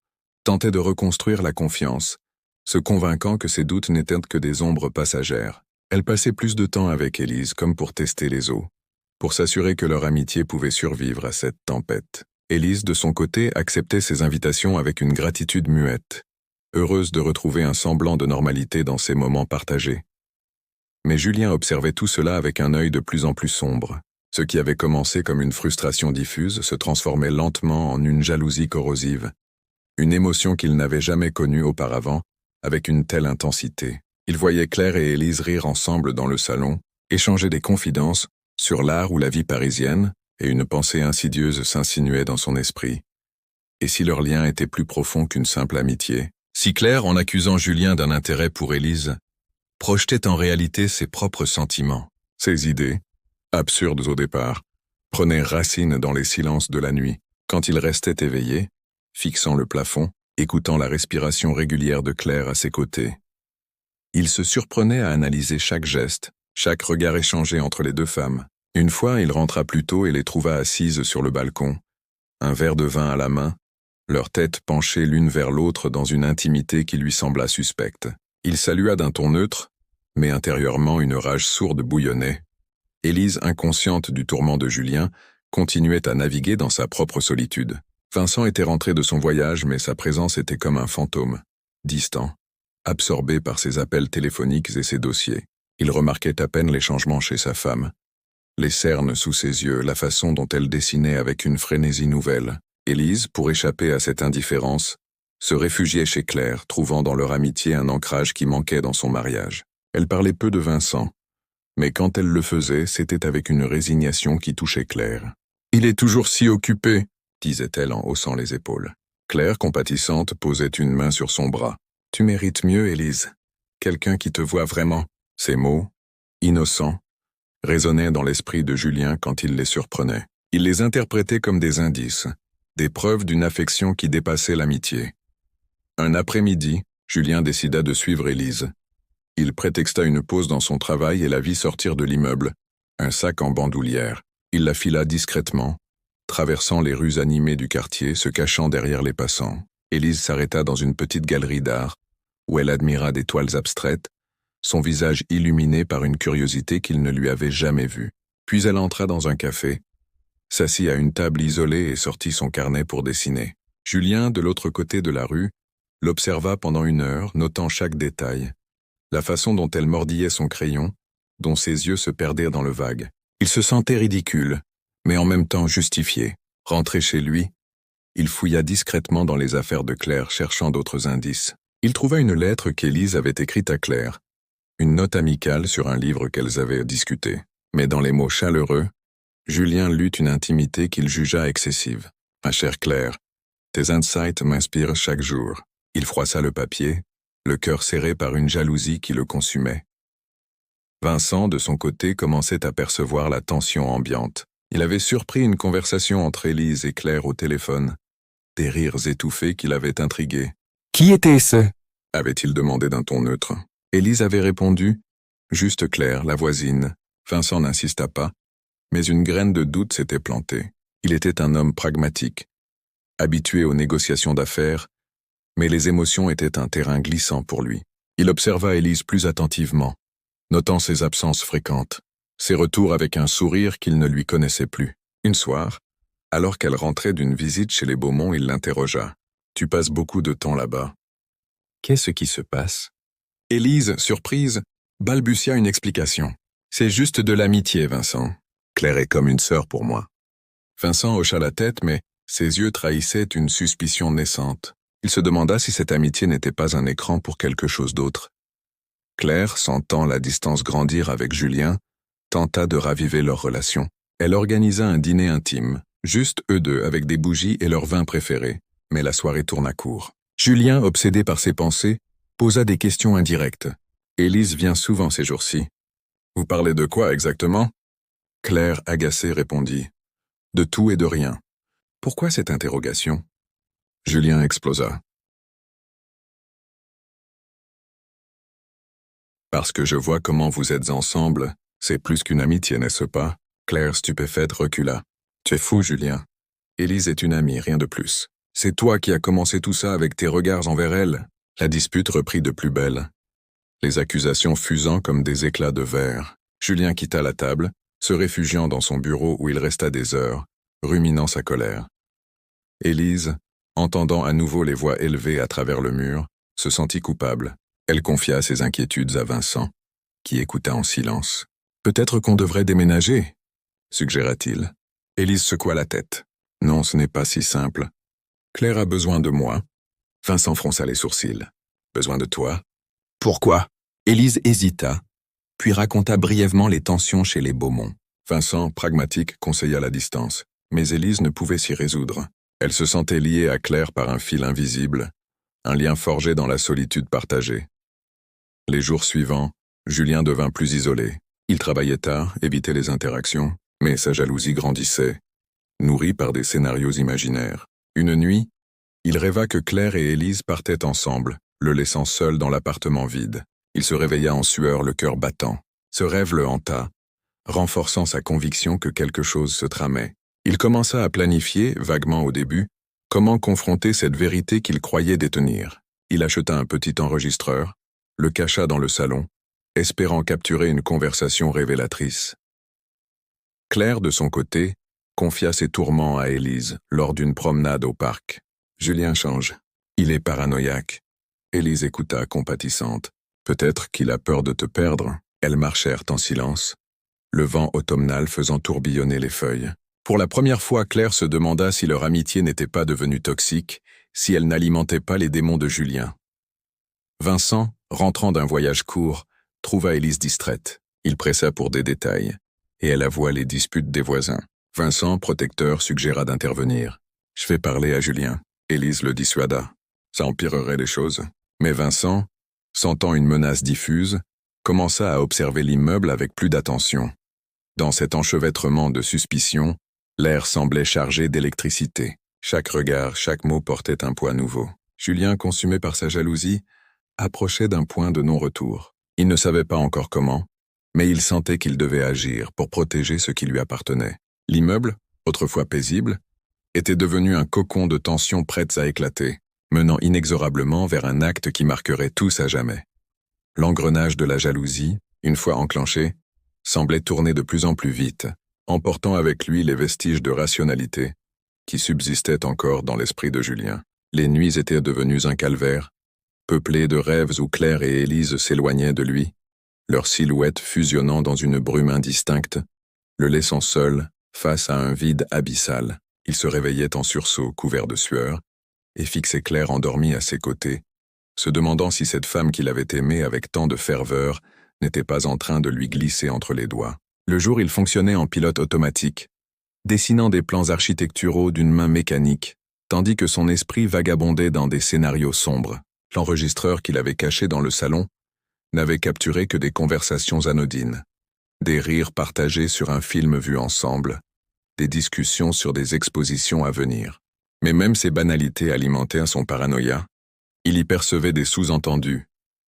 tentait de reconstruire la confiance, se convainquant que ses doutes n'étaient que des ombres passagères. Elle passait plus de temps avec Élise comme pour tester les eaux, pour s'assurer que leur amitié pouvait survivre à cette tempête. Élise, de son côté, acceptait ses invitations avec une gratitude muette, heureuse de retrouver un semblant de normalité dans ces moments partagés. Mais Julien observait tout cela avec un œil de plus en plus sombre. Ce qui avait commencé comme une frustration diffuse se transformait lentement en une jalousie corrosive, une émotion qu'il n'avait jamais connue auparavant, avec une telle intensité. Il voyait Claire et Élise rire ensemble dans le salon, échanger des confidences sur l'art ou la vie parisienne, et une pensée insidieuse s'insinuait dans son esprit. Et si leur lien était plus profond qu'une simple amitié? Si Claire, en accusant Julien d'un intérêt pour Élise, projetait en réalité ses propres sentiments? Ses idées, absurdes au départ, prenaient racine dans les silences de la nuit, quand il restait éveillé, fixant le plafond, écoutant la respiration régulière de Claire à ses côtés. Il se surprenait à analyser chaque geste, chaque regard échangé entre les deux femmes. Une fois, il rentra plus tôt et les trouva assises sur le balcon, un verre de vin à la main, leurs têtes penchées l'une vers l'autre dans une intimité qui lui sembla suspecte. Il salua d'un ton neutre, mais intérieurement une rage sourde bouillonnait. Élise, inconsciente du tourment de Julien, continuait à naviguer dans sa propre solitude. Vincent était rentré de son voyage, mais sa présence était comme un fantôme, distant, absorbé par ses appels téléphoniques et ses dossiers. Il remarquait à peine les changements chez sa femme. Les cernes sous ses yeux, la façon dont elle dessinait avec une frénésie nouvelle. Élise, pour échapper à cette indifférence, se réfugiait chez Claire, trouvant dans leur amitié un ancrage qui manquait dans son mariage. Elle parlait peu de Vincent, mais quand elle le faisait, c'était avec une résignation qui touchait Claire. « Il est toujours si occupé », disait-elle en haussant les épaules. Claire, compatissante, posait une main sur son bras. « Tu mérites mieux, Élise. Quelqu'un qui te voit vraiment. » Ces mots, innocents, résonnaient dans l'esprit de Julien quand il les surprenait. Il les interprétait comme des indices, des preuves d'une affection qui dépassait l'amitié. Un après-midi, Julien décida de suivre Élise. Il prétexta une pause dans son travail et la vit sortir de l'immeuble, un sac en bandoulière. Il la fila discrètement, traversant les rues animées du quartier, se cachant derrière les passants. Élise s'arrêta dans une petite galerie d'art, où elle admira des toiles abstraites, son visage illuminé par une curiosité qu'il ne lui avait jamais vue. Puis elle entra dans un café, s'assit à une table isolée et sortit son carnet pour dessiner. Julien, de l'autre côté de la rue, l'observa pendant 1 heure, notant chaque détail, la façon dont elle mordillait son crayon, dont ses yeux se perdaient dans le vague. Il se sentait ridicule, mais en même temps justifié. Rentré chez lui, il fouilla discrètement dans les affaires de Claire, cherchant d'autres indices. Il trouva une lettre qu'Élise avait écrite à Claire, une note amicale sur un livre qu'elles avaient discuté. Mais dans les mots chaleureux, Julien lut une intimité qu'il jugea excessive. « Ma chère Claire, tes insights m'inspirent chaque jour. » Il froissa le papier, le cœur serré par une jalousie qui le consumait. Vincent, de son côté, commençait à percevoir la tension ambiante. Il avait surpris une conversation entre Élise et Claire au téléphone, des rires étouffés qui l'avaient intrigué. « Qui était-ce » avait-il demandé d'un ton neutre. Élise avait répondu « Juste Claire, la voisine ». Vincent n'insista pas, mais une graine de doute s'était plantée. Il était un homme pragmatique, habitué aux négociations d'affaires, mais les émotions étaient un terrain glissant pour lui. Il observa Élise plus attentivement, notant ses absences fréquentes, ses retours avec un sourire qu'il ne lui connaissait plus. Une soir, alors qu'elle rentrait d'une visite chez les Beaumont, il l'interrogea. « Tu passes beaucoup de temps là-bas. Qu'est-ce qui se passe ?» Élise, surprise, balbutia une explication. « C'est juste de l'amitié, Vincent. Claire est comme une sœur pour moi. » Vincent hocha la tête, mais ses yeux trahissaient une suspicion naissante. Il se demanda si cette amitié n'était pas un écran pour quelque chose d'autre. Claire, sentant la distance grandir avec Julien, tenta de raviver leur relation. Elle organisa un dîner intime, juste eux deux avec des bougies et leur vin préféré, mais la soirée tourna court. Julien, obsédé par ses pensées, posa des questions indirectes. Élise vient souvent ces jours-ci. « Vous parlez de quoi exactement ?» Claire, agacée, répondit. « De tout et de rien. » Pourquoi cette interrogation? Julien explosa. « Parce que je vois comment vous êtes ensemble, c'est plus qu'une amitié, n'est-ce pas ?» Claire, stupéfaite, recula. « Tu es fou, Julien. Élise est une amie, rien de plus. C'est toi qui as commencé tout ça avec tes regards envers elle. » La dispute reprit de plus belle, les accusations fusant comme des éclats de verre. Julien quitta la table, se réfugiant dans son bureau où il resta des heures, ruminant sa colère. Élise, entendant à nouveau les voix élevées à travers le mur, se sentit coupable. Elle confia ses inquiétudes à Vincent, qui écouta en silence. « Peut-être qu'on devrait déménager » suggéra-t-il. Élise secoua la tête. « Non, ce n'est pas si simple. Claire a besoin de moi. » Vincent fronça les sourcils. « Besoin de toi ?» Pourquoi? Élise hésita, puis raconta brièvement les tensions chez les Beaumont. Vincent, pragmatique, conseilla la distance, mais Élise ne pouvait s'y résoudre. Elle se sentait liée à Claire par un fil invisible, un lien forgé dans la solitude partagée. Les jours suivants, Julien devint plus isolé. Il travaillait tard, évitait les interactions, mais sa jalousie grandissait, nourrie par des scénarios imaginaires. Une nuit, il rêva que Claire et Élise partaient ensemble, le laissant seul dans l'appartement vide. Il se réveilla en sueur, le cœur battant. Ce rêve le hanta, renforçant sa conviction que quelque chose se tramait. Il commença à planifier, vaguement au début, comment confronter cette vérité qu'il croyait détenir. Il acheta un petit enregistreur, le cacha dans le salon, espérant capturer une conversation révélatrice. Claire, de son côté, confia ses tourments à Élise lors d'une promenade au parc. Julien change. Il est paranoïaque. Élise écouta compatissante. Peut-être qu'il a peur de te perdre. Elles marchèrent en silence, le vent automnal faisant tourbillonner les feuilles. Pour la première fois, Claire se demanda si leur amitié n'était pas devenue toxique, si elle n'alimentait pas les démons de Julien. Vincent, rentrant d'un voyage court, trouva Élise distraite. Il pressa pour des détails, et elle avoua les disputes des voisins. Vincent, protecteur, suggéra d'intervenir. « Je vais parler à Julien. » Élise le dissuada. Ça empirerait les choses. Mais Vincent, sentant une menace diffuse, commença à observer l'immeuble avec plus d'attention. Dans cet enchevêtrement de suspicions, l'air semblait chargé d'électricité. Chaque regard, chaque mot portait un poids nouveau. Julien, consumé par sa jalousie, approchait d'un point de non-retour. Il ne savait pas encore comment, mais il sentait qu'il devait agir pour protéger ce qui lui appartenait. L'immeuble, autrefois paisible, était devenu un cocon de tensions prêtes à éclater, menant inexorablement vers un acte qui marquerait tous à jamais. L'engrenage de la jalousie, une fois enclenché, semblait tourner de plus en plus vite, emportant avec lui les vestiges de rationalité qui subsistaient encore dans l'esprit de Julien. Les nuits étaient devenues un calvaire, peuplées de rêves où Claire et Élise s'éloignaient de lui, leurs silhouettes fusionnant dans une brume indistincte, le laissant seul face à un vide abyssal. Il se réveillait en sursaut, couvert de sueur, et fixait Claire endormie à ses côtés, se demandant si cette femme qu'il avait aimée avec tant de ferveur n'était pas en train de lui glisser entre les doigts. Le jour, il fonctionnait en pilote automatique, dessinant des plans architecturaux d'une main mécanique, tandis que son esprit vagabondait dans des scénarios sombres. L'enregistreur qu'il avait caché dans le salon n'avait capturé que des conversations anodines, des rires partagés sur un film vu ensemble, des discussions sur des expositions à venir. Mais même ces banalités alimentaient son paranoïa. Il y percevait des sous-entendus,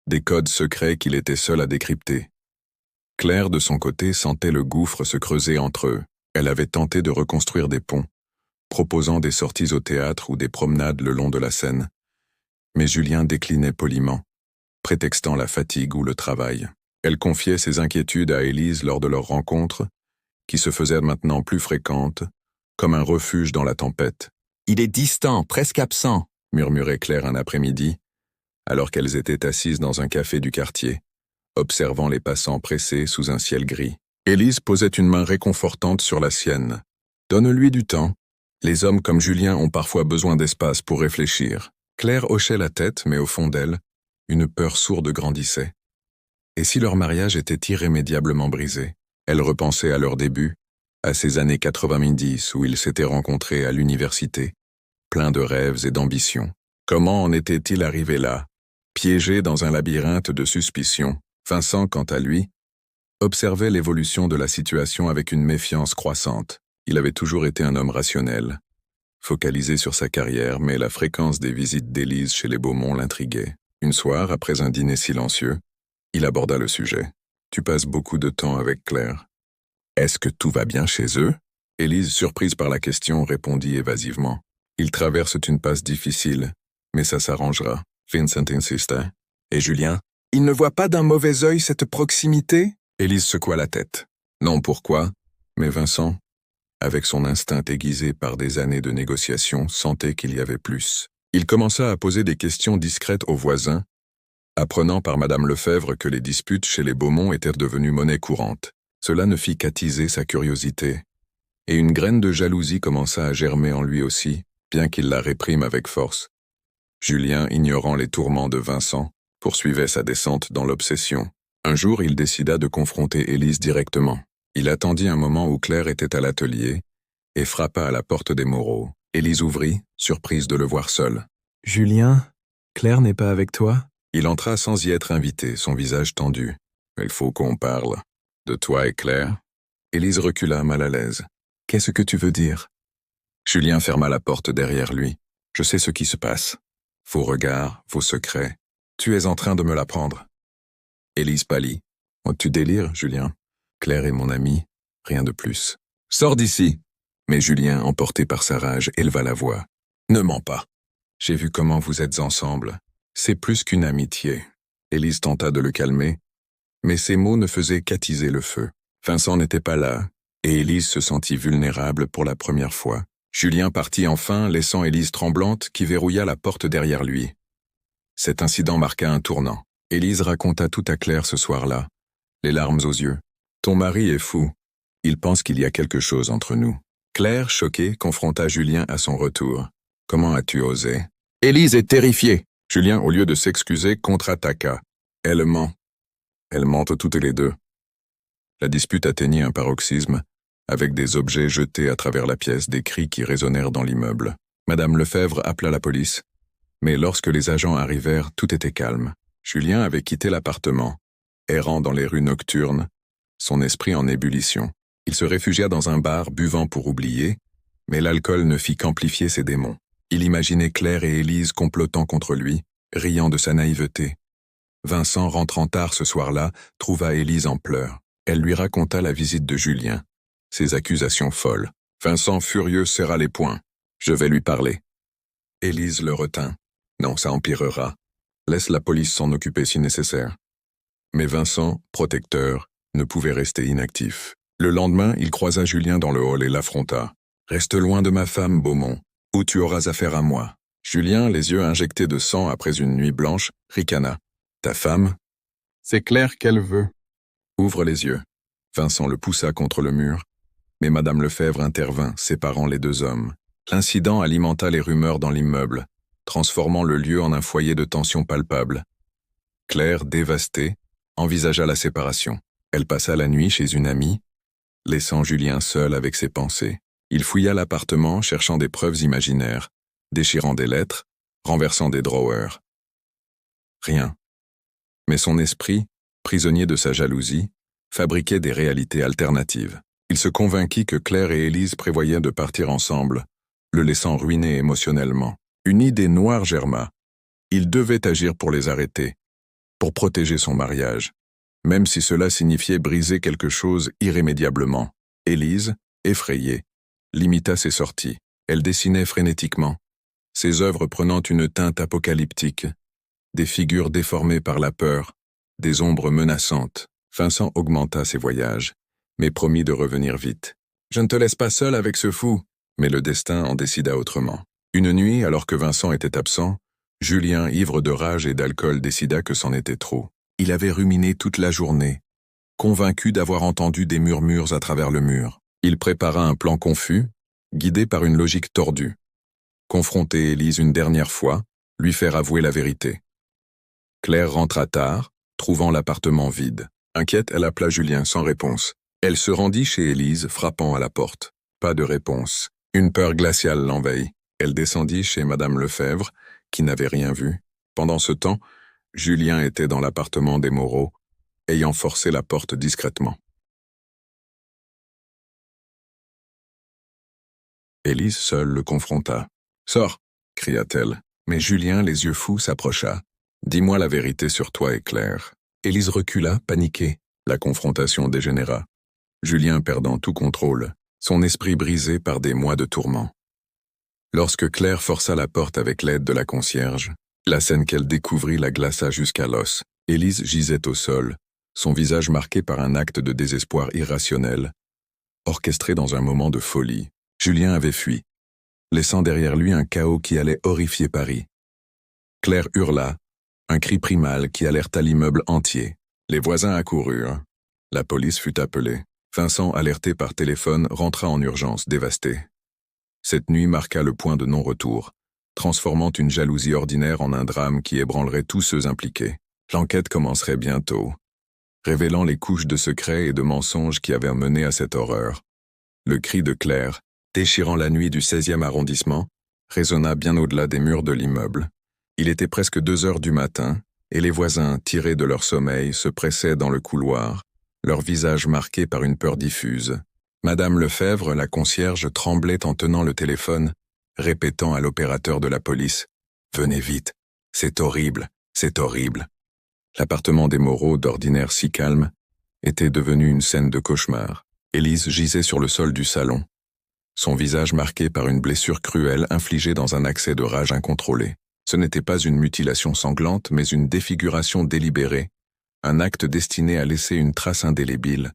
des codes secrets qu'il était seul à décrypter. Claire, de son côté, sentait le gouffre se creuser entre eux. Elle avait tenté de reconstruire des ponts, proposant des sorties au théâtre ou des promenades le long de la Seine. Mais Julien déclinait poliment, prétextant la fatigue ou le travail. Elle confiait ses inquiétudes à Élise lors de leur rencontre, qui se faisait maintenant plus fréquente, comme un refuge dans la tempête. « Il est distant, presque absent », murmurait Claire un après-midi, alors qu'elles étaient assises dans un café du quartier, observant les passants pressés sous un ciel gris. Élise posait une main réconfortante sur la sienne. « Donne-lui du temps. Les hommes comme Julien ont parfois besoin d'espace pour réfléchir. » Claire hochait la tête, mais au fond d'elle, une peur sourde grandissait. Et si leur mariage était irrémédiablement brisé? Elle repensait à leur début, à ces années 90 où ils s'étaient rencontrés à l'université, pleins de rêves et d'ambitions. Comment en était-il arrivé là, piégé dans un labyrinthe de suspicions? Vincent, quant à lui, observait l'évolution de la situation avec une méfiance croissante. Il avait toujours été un homme rationnel, focalisé sur sa carrière, mais la fréquence des visites d'Élise chez les Beaumont l'intriguait. Une soir, après un dîner silencieux, il aborda le sujet. « Tu passes beaucoup de temps avec Claire. Est-ce que tout va bien chez eux ?» Élise, surprise par la question, répondit évasivement. « Ils traversent une passe difficile, mais ça s'arrangera. » Vincent insista. « Et Julien? Il ne voit pas d'un mauvais œil cette proximité ?» Élise secoua la tête. Non, pourquoi? Mais Vincent, avec son instinct aiguisé par des années de négociations, sentait qu'il y avait plus. Il commença à poser des questions discrètes aux voisins, apprenant par Madame Lefebvre que les disputes chez les Beaumont étaient devenues monnaie courante. Cela ne fit qu'attiser sa curiosité, et une graine de jalousie commença à germer en lui aussi, bien qu'il la réprime avec force. Julien, ignorant les tourments de Vincent, poursuivait sa descente dans l'obsession. Un jour, il décida de confronter Élise directement. Il attendit un moment où Claire était à l'atelier et frappa à la porte des Moreau. Élise ouvrit, surprise de le voir seul. « Julien, Claire n'est pas avec toi ?» Il entra sans y être invité, son visage tendu. « Il faut qu'on parle. De toi et Claire ?» Élise recula mal à l'aise. « Qu'est-ce que tu veux dire ?» Julien ferma la porte derrière lui. « Je sais ce qui se passe. Vos regards, vos secrets. Tu es en train de me l'apprendre. » Élise pâlit. « Oh, tu délires, Julien. Claire est mon amie, rien de plus. Sors d'ici !» Mais Julien, emporté par sa rage, éleva la voix. « Ne mens pas. J'ai vu comment vous êtes ensemble. C'est plus qu'une amitié. » Élise tenta de le calmer, mais ses mots ne faisaient qu'attiser le feu. Vincent n'était pas là, et Élise se sentit vulnérable pour la première fois. Julien partit enfin, laissant Élise tremblante qui verrouilla la porte derrière lui. Cet incident marqua un tournant. Élise raconta tout à Claire ce soir-là, les larmes aux yeux. « Ton mari est fou. Il pense qu'il y a quelque chose entre nous. » Claire, choquée, confronta Julien à son retour. « Comment as-tu osé ?» Élise est terrifiée. Julien, au lieu de s'excuser, contre-attaqua. « Elle ment. Elles mentent toutes les deux. » La dispute atteignit un paroxysme, avec des objets jetés à travers la pièce, des cris qui résonnèrent dans l'immeuble. Madame Lefebvre appela la police, mais lorsque les agents arrivèrent, tout était calme. Julien avait quitté l'appartement, errant dans les rues nocturnes, son esprit en ébullition. Il se réfugia dans un bar, buvant pour oublier, mais l'alcool ne fit qu'amplifier ses démons. Il imaginait Claire et Élise complotant contre lui, riant de sa naïveté. Vincent, rentrant tard ce soir-là, trouva Élise en pleurs. Elle lui raconta la visite de Julien, ses accusations folles. Vincent, furieux, serra les poings. « Je vais lui parler. » Élise le retint. « Non, ça empirera. Laisse la police s'en occuper si nécessaire. » Mais Vincent, protecteur, ne pouvait rester inactif. Le lendemain, il croisa Julien dans le hall et l'affronta. « Reste loin de ma femme, Beaumont, ou tu auras affaire à moi. » Julien, les yeux injectés de sang après une nuit blanche, ricana. « Ta femme ? C'est clair qu'elle veut. » Ouvre les yeux. Vincent le poussa contre le mur, mais Madame Lefebvre intervint, séparant les deux hommes. L'incident alimenta les rumeurs dans l'immeuble, transformant le lieu en un foyer de tension palpable. Claire, dévastée, envisagea la séparation. Elle passa la nuit chez une amie, laissant Julien seul avec ses pensées. Il fouilla l'appartement, cherchant des preuves imaginaires, déchirant des lettres, renversant des drawers. Rien. Mais son esprit, prisonnier de sa jalousie, fabriquait des réalités alternatives. Il se convainquit que Claire et Élise prévoyaient de partir ensemble, le laissant ruiner émotionnellement. Une idée noire germa. Il devait agir pour les arrêter, pour protéger son mariage, même si cela signifiait briser quelque chose irrémédiablement. Élise, effrayée, limita ses sorties. Elle dessinait frénétiquement, ses œuvres prenant une teinte apocalyptique, des figures déformées par la peur, des ombres menaçantes. Vincent augmenta ses voyages, mais promit de revenir vite. « Je ne te laisse pas seul avec ce fou !» Mais le destin en décida autrement. Une nuit, alors que Vincent était absent, Julien, ivre de rage et d'alcool, décida que c'en était trop. Il avait ruminé toute la journée, convaincu d'avoir entendu des murmures à travers le mur. Il prépara un plan confus, guidé par une logique tordue. Confronter Élise une dernière fois, lui faire avouer la vérité. Claire rentra tard, trouvant l'appartement vide. Inquiète, elle appela Julien sans réponse. Elle se rendit chez Élise, frappant à la porte. Pas de réponse. Une peur glaciale l'envahit. Elle descendit chez Madame Lefebvre, qui n'avait rien vu. Pendant ce temps, Julien était dans l'appartement des Moreau, ayant forcé la porte discrètement. Élise seule le confronta. « Sors !» cria-t-elle. Mais Julien, les yeux fous, s'approcha. « Dis-moi la vérité sur toi et Claire. » Élise recula, paniquée. La confrontation dégénéra. Julien perdant tout contrôle, son esprit brisé par des mois de tourments. Lorsque Claire força la porte avec l'aide de la concierge, la scène qu'elle découvrit la glaça jusqu'à l'os. Élise gisait au sol, son visage marqué par un acte de désespoir irrationnel, orchestré dans un moment de folie. Julien avait fui, laissant derrière lui un chaos qui allait horrifier Paris. Claire hurla, un cri primal qui alerta l'immeuble entier. Les voisins accoururent. La police fut appelée. Vincent, alerté par téléphone, rentra en urgence, dévasté. Cette nuit marqua le point de non-retour, transformant une jalousie ordinaire en un drame qui ébranlerait tous ceux impliqués. L'enquête commencerait bientôt, révélant les couches de secrets et de mensonges qui avaient mené à cette horreur. Le cri de Claire, déchirant la nuit du 16e arrondissement, résonna bien au-delà des murs de l'immeuble. Il était presque 2 heures du matin, et les voisins, tirés de leur sommeil, se pressaient dans le couloir, leur visage marqué par une peur diffuse. Madame Lefebvre, la concierge, tremblait en tenant le téléphone, répétant à l'opérateur de la police « Venez vite, c'est horrible, c'est horrible ». L'appartement des Moreau, d'ordinaire si calme, était devenu une scène de cauchemar. Élise gisait sur le sol du salon, son visage marqué par une blessure cruelle infligée dans un accès de rage incontrôlé. Ce n'était pas une mutilation sanglante, mais une défiguration délibérée, un acte destiné à laisser une trace indélébile,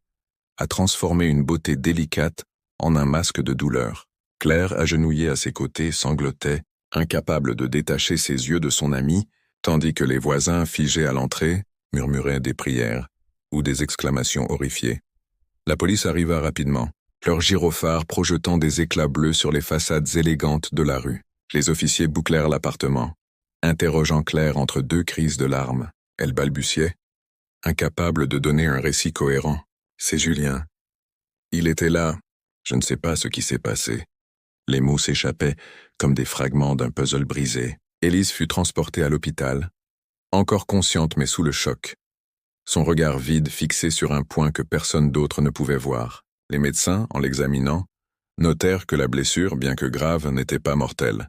a transformé une beauté délicate en un masque de douleur. Claire, agenouillée à ses côtés, sanglotait, incapable de détacher ses yeux de son amie, tandis que les voisins, figés à l'entrée, murmuraient des prières ou des exclamations horrifiées. La police arriva rapidement, leurs gyrophares projetant des éclats bleus sur les façades élégantes de la rue. Les officiers bouclèrent l'appartement, interrogeant Claire entre deux crises de larmes. Elle balbutiait, incapable de donner un récit cohérent. « C'est Julien. Il était là. Je ne sais pas ce qui s'est passé. » Les mots s'échappaient comme des fragments d'un puzzle brisé. Élise fut transportée à l'hôpital, encore consciente mais sous le choc. Son regard vide fixé sur un point que personne d'autre ne pouvait voir. Les médecins, en l'examinant, notèrent que la blessure, bien que grave, n'était pas mortelle,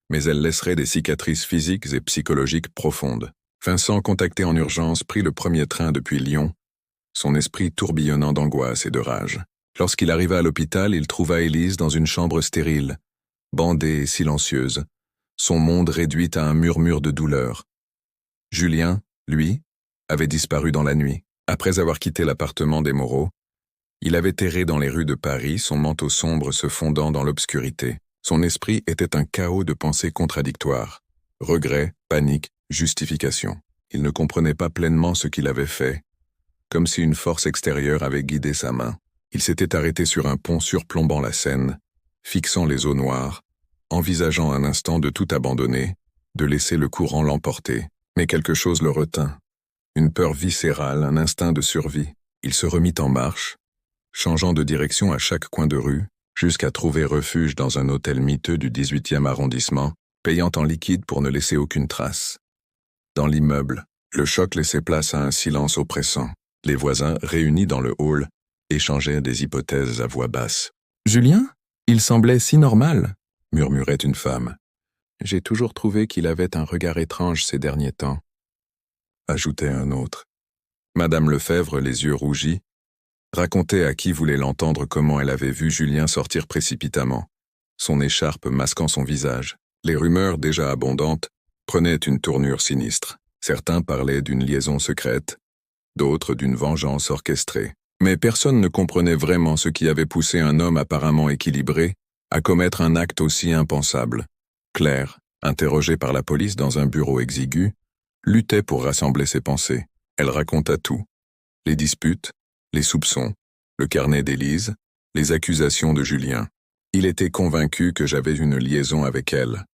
mais elle laisserait des cicatrices physiques et psychologiques profondes. Vincent, contacté en urgence, prit le premier train depuis Lyon, son esprit tourbillonnant d'angoisse et de rage. Lorsqu'il arriva à l'hôpital, il trouva Élise dans une chambre stérile, bandée et silencieuse, son monde réduit à un murmure de douleur. Julien, lui, avait disparu dans la nuit. Après avoir quitté l'appartement des Moreau, il avait erré dans les rues de Paris, son manteau sombre se fondant dans l'obscurité. Son esprit était un chaos de pensées contradictoires. Regrets, panique, justification. Il ne comprenait pas pleinement ce qu'il avait fait, comme si une force extérieure avait guidé sa main. Il s'était arrêté sur un pont surplombant la Seine, fixant les eaux noires, envisageant un instant de tout abandonner, de laisser le courant l'emporter. Mais quelque chose le retint. Une peur viscérale, un instinct de survie. Il se remit en marche, changeant de direction à chaque coin de rue, jusqu'à trouver refuge dans un hôtel miteux du 18e arrondissement, payant en liquide pour ne laisser aucune trace. Dans l'immeuble, le choc laissait place à un silence oppressant. Les voisins, réunis dans le hall, échangeaient des hypothèses à voix basse. « Julien ? Il semblait si normal !» murmurait une femme. « J'ai toujours trouvé qu'il avait un regard étrange ces derniers temps. » ajoutait un autre. Madame Lefebvre, les yeux rougis, racontait à qui voulait l'entendre comment elle avait vu Julien sortir précipitamment, son écharpe masquant son visage. Les rumeurs, déjà abondantes, prenaient une tournure sinistre. Certains parlaient d'une liaison secrète, d'autres d'une vengeance orchestrée. Mais personne ne comprenait vraiment ce qui avait poussé un homme apparemment équilibré à commettre un acte aussi impensable. Claire, interrogée par la police dans un bureau exigu, luttait pour rassembler ses pensées. Elle raconta tout. Les disputes, les soupçons, le carnet d'Élise, les accusations de Julien. « Il était convaincu que j'avais une liaison avec elle »,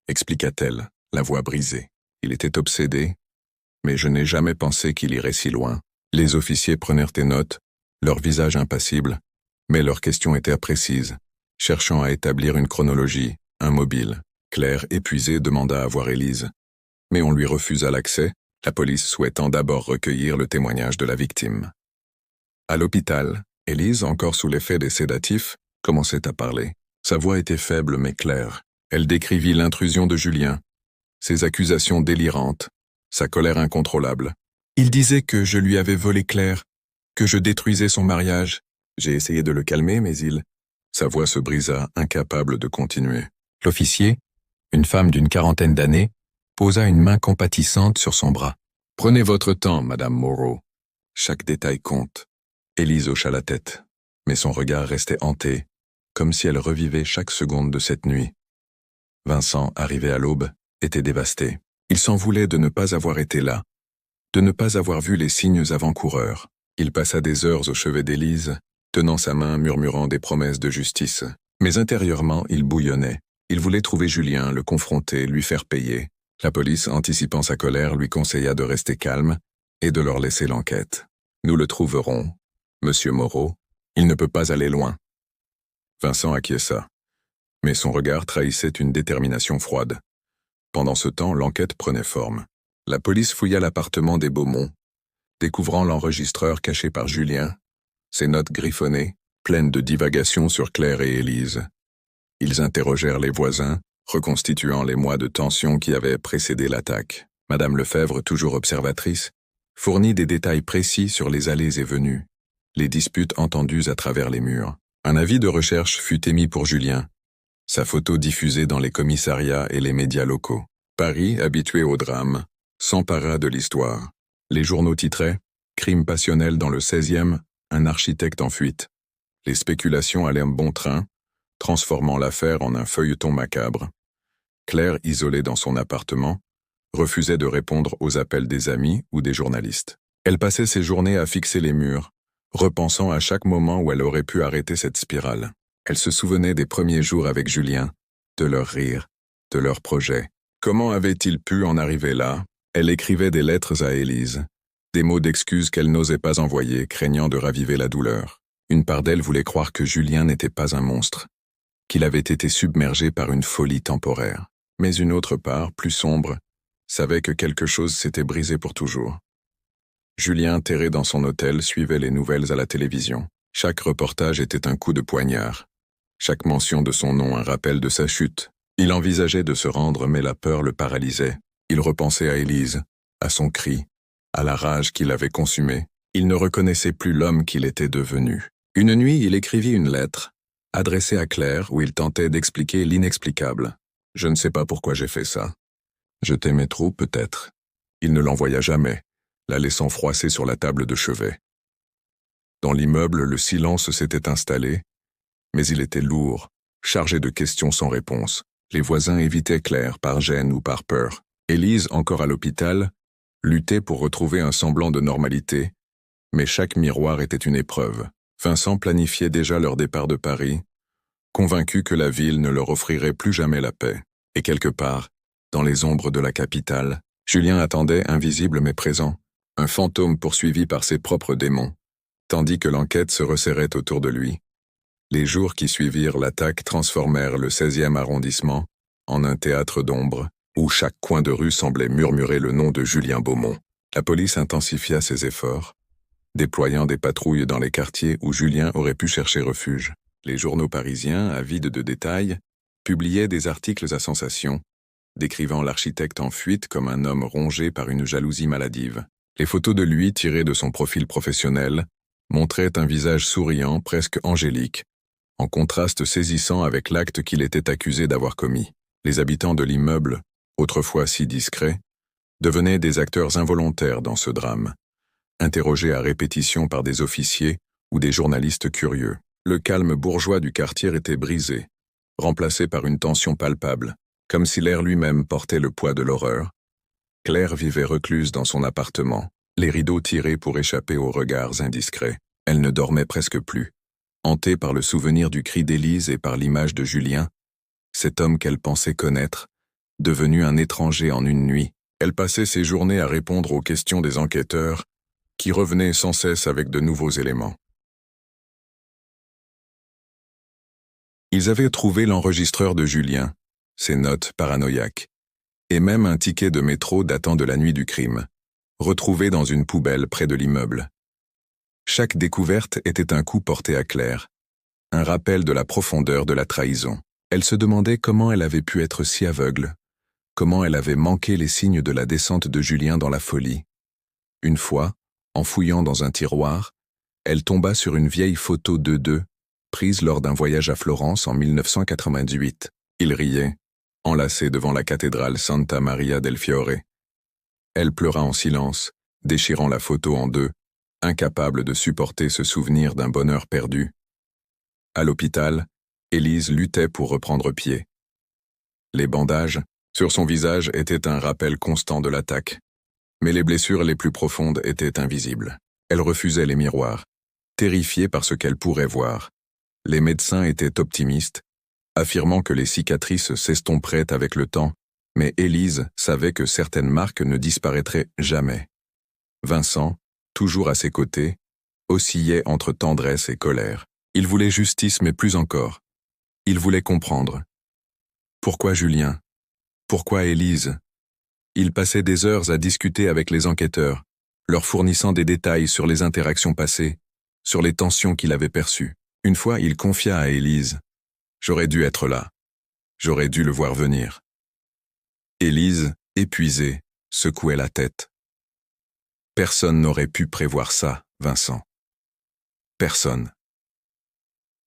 expliqua-t-elle, la voix brisée. « Il était obsédé, mais je n'ai jamais pensé qu'il irait si loin. » Les officiers prenèrent des notes, leur visage impassible, mais leurs questions étaient précises, cherchant à établir une chronologie, un mobile. Claire, épuisée, demanda à voir Élise. Mais on lui refusa l'accès, la police souhaitant d'abord recueillir le témoignage de la victime. À l'hôpital, Élise, encore sous l'effet des sédatifs, commençait à parler. Sa voix était faible mais claire. Elle décrivit l'intrusion de Julien, ses accusations délirantes, sa colère incontrôlable. Il disait que je lui avais volé Claire, que je détruisais son mariage. J'ai essayé de le calmer, mais il... Sa voix se brisa, incapable de continuer. L'officier, une femme d'une quarantaine d'années, posa une main compatissante sur son bras. « Prenez votre temps, Madame Moreau. Chaque détail compte. » Élise hocha la tête, mais son regard restait hanté, comme si elle revivait chaque seconde de cette nuit. Vincent, arrivé à l'aube, était dévasté. Il s'en voulait de ne pas avoir été là, de ne pas avoir vu les signes avant-coureurs. Il passa des heures au chevet d'Élise, tenant sa main, murmurant des promesses de justice. Mais intérieurement, il bouillonnait. Il voulait trouver Julien, le confronter, lui faire payer. La police, anticipant sa colère, lui conseilla de rester calme et de leur laisser l'enquête. « Nous le trouverons, Monsieur Moreau. Il ne peut pas aller loin. » Vincent acquiesça, mais son regard trahissait une détermination froide. Pendant ce temps, l'enquête prenait forme. La police fouilla l'appartement des Beaumont, découvrant l'enregistreur caché par Julien, ses notes griffonnées, pleines de divagations sur Claire et Élise. Ils interrogèrent les voisins, reconstituant les mois de tension qui avaient précédé l'attaque. Madame Lefebvre, toujours observatrice, fournit des détails précis sur les allées et venues, les disputes entendues à travers les murs. Un avis de recherche fut émis pour Julien, sa photo diffusée dans les commissariats et les médias locaux. Paris, habitué au drame, s'empara de l'histoire. Les journaux titraient « Crime passionnel dans le 16e, un architecte en fuite. Les spéculations allaient en bon train, transformant l'affaire en un feuilleton macabre. Claire, isolée dans son appartement, refusait de répondre aux appels des amis ou des journalistes. Elle passait ses journées à fixer les murs, repensant à chaque moment où elle aurait pu arrêter cette spirale. Elle se souvenait des premiers jours avec Julien, de leurs rires, de leurs projets. Comment avait-il pu en arriver là? Elle écrivait des lettres à Élise, des mots d'excuses qu'elle n'osait pas envoyer, craignant de raviver la douleur. Une part d'elle voulait croire que Julien n'était pas un monstre, qu'il avait été submergé par une folie temporaire. Mais une autre part, plus sombre, savait que quelque chose s'était brisé pour toujours. Julien, terré dans son hôtel, suivait les nouvelles à la télévision. Chaque reportage était un coup de poignard. Chaque mention de son nom un rappel de sa chute. Il envisageait de se rendre, mais la peur le paralysait. Il repensait à Élise, à son cri, à la rage qui l'avait consumé. Il ne reconnaissait plus l'homme qu'il était devenu. Une nuit, il écrivit une lettre, adressée à Claire, où il tentait d'expliquer l'inexplicable. « Je ne sais pas pourquoi j'ai fait ça. Je t'aimais trop, peut-être. » Il ne l'envoya jamais, la laissant froisser sur la table de chevet. Dans l'immeuble, le silence s'était installé, mais il était lourd, chargé de questions sans réponse. Les voisins évitaient Claire par gêne ou par peur. Élise, encore à l'hôpital, luttait pour retrouver un semblant de normalité, mais chaque miroir était une épreuve. Vincent planifiait déjà leur départ de Paris, convaincu que la ville ne leur offrirait plus jamais la paix. Et quelque part, dans les ombres de la capitale, Julien attendait, invisible mais présent, un fantôme poursuivi par ses propres démons, tandis que l'enquête se resserrait autour de lui. Les jours qui suivirent l'attaque transformèrent le 16e arrondissement en un théâtre d'ombre, où chaque coin de rue semblait murmurer le nom de Julien Beaumont. La police intensifia ses efforts, déployant des patrouilles dans les quartiers où Julien aurait pu chercher refuge. Les journaux parisiens, avides de détails, publiaient des articles à sensation, décrivant l'architecte en fuite comme un homme rongé par une jalousie maladive. Les photos de lui, tirées de son profil professionnel, montraient un visage souriant, presque angélique, en contraste saisissant avec l'acte qu'il était accusé d'avoir commis. Les habitants de l'immeuble, autrefois si discrets, devenaient des acteurs involontaires dans ce drame, interrogés à répétition par des officiers ou des journalistes curieux. Le calme bourgeois du quartier était brisé, remplacé par une tension palpable, comme si l'air lui-même portait le poids de l'horreur. Claire vivait recluse dans son appartement, les rideaux tirés pour échapper aux regards indiscrets. Elle ne dormait presque plus, hantée par le souvenir du cri d'Élise et par l'image de Julien, cet homme qu'elle pensait connaître, devenu un étranger en une nuit. Elle passait ses journées à répondre aux questions des enquêteurs, qui revenaient sans cesse avec de nouveaux éléments. Ils avaient trouvé l'enregistreur de Julien, ses notes paranoïaques, et même un ticket de métro datant de la nuit du crime, retrouvé dans une poubelle près de l'immeuble. Chaque découverte était un coup porté à Claire, un rappel de la profondeur de la trahison. Elle se demandait comment elle avait pu être si aveugle, comment elle avait manqué les signes de la descente de Julien dans la folie. Une fois, en fouillant dans un tiroir, elle tomba sur une vieille photo d'eux deux, prise lors d'un voyage à Florence en 1998. Il riait, enlacé devant la cathédrale Santa Maria del Fiore. Elle pleura en silence, déchirant la photo en deux, incapable de supporter ce souvenir d'un bonheur perdu. À l'hôpital, Élise luttait pour reprendre pied. Les bandages, sur son visage, étaient un rappel constant de l'attaque. Mais les blessures les plus profondes étaient invisibles. Elle refusait les miroirs, terrifiée par ce qu'elle pourrait voir. Les médecins étaient optimistes, affirmant que les cicatrices s'estomperaient avec le temps, mais Élise savait que certaines marques ne disparaîtraient jamais. Vincent, toujours à ses côtés, oscillait entre tendresse et colère. Il voulait justice, mais plus encore. Il voulait comprendre. Pourquoi Julien? Pourquoi Élise? Il passait des heures à discuter avec les enquêteurs, leur fournissant des détails sur les interactions passées, sur les tensions qu'il avait perçues. Une fois, il confia à Élise. « J'aurais dû être là. J'aurais dû le voir venir. » Élise, épuisée, secouait la tête. Personne n'aurait pu prévoir ça, Vincent. Personne.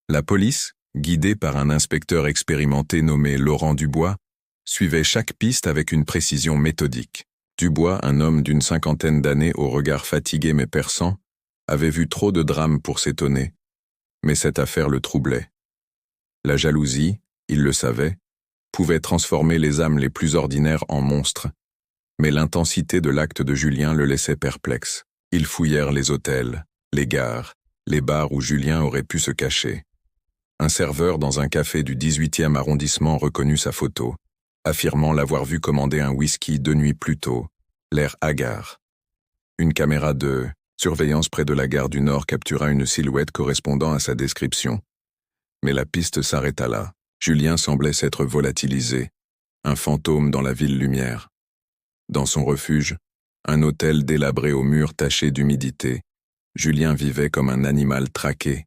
La police, guidée par un inspecteur expérimenté nommé Laurent Dubois, suivait chaque piste avec une précision méthodique. Dubois, un homme d'une 50aine d'années au regard fatigué mais perçant, avait vu trop de drames pour s'étonner, mais cette affaire le troublait. La jalousie, il le savait, pouvait transformer les âmes les plus ordinaires en monstres, mais l'intensité de l'acte de Julien le laissait perplexe. Ils fouillèrent les hôtels, les gares, les bars où Julien aurait pu se cacher. Un serveur dans un café du 18e arrondissement reconnut sa photo, affirmant l'avoir vu commander un whisky 2 nuits plus tôt, l'air hagard. Une caméra de surveillance près de la gare du Nord captura une silhouette correspondant à sa description. Mais la piste s'arrêta là. Julien semblait s'être volatilisé, un fantôme dans la ville lumière. Dans son refuge, un hôtel délabré aux murs tachés d'humidité, Julien vivait comme un animal traqué.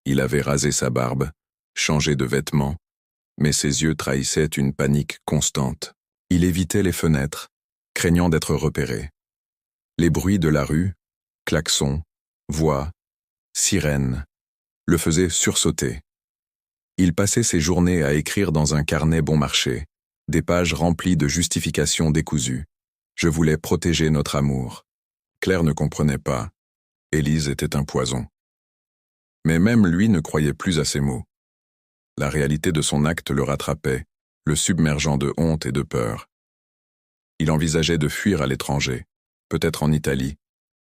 Il avait rasé sa barbe, changé de vêtements, mais ses yeux trahissaient une panique constante. Il évitait les fenêtres, craignant d'être repéré. Les bruits de la rue, klaxons, voix, sirènes, le faisaient sursauter. Il passait ses journées à écrire dans un carnet bon marché, des pages remplies de justifications décousues. Je voulais protéger notre amour. Claire ne comprenait pas. Élise était un poison. Mais même lui ne croyait plus à ses mots. La réalité de son acte le rattrapait, le submergeant de honte et de peur. Il envisageait de fuir à l'étranger, peut-être en Italie,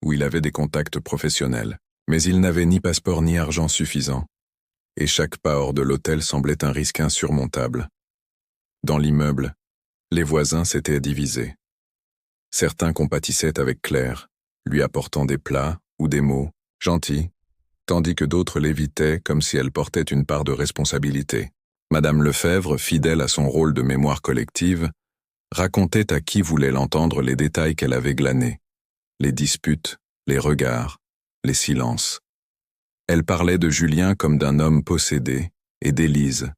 où il avait des contacts professionnels. Mais il n'avait ni passeport ni argent suffisant, et chaque pas hors de l'hôtel semblait un risque insurmontable. Dans l'immeuble, les voisins s'étaient divisés. Certains compatissaient avec Claire, lui apportant des plats ou des mots gentils, tandis que d'autres l'évitaient comme si elle portait une part de responsabilité. Madame Lefebvre, fidèle à son rôle de mémoire collective, racontait à qui voulait l'entendre les détails qu'elle avait glanés, les disputes, les regards, les silences. Elle parlait de Julien comme d'un homme possédé, et d'Élise,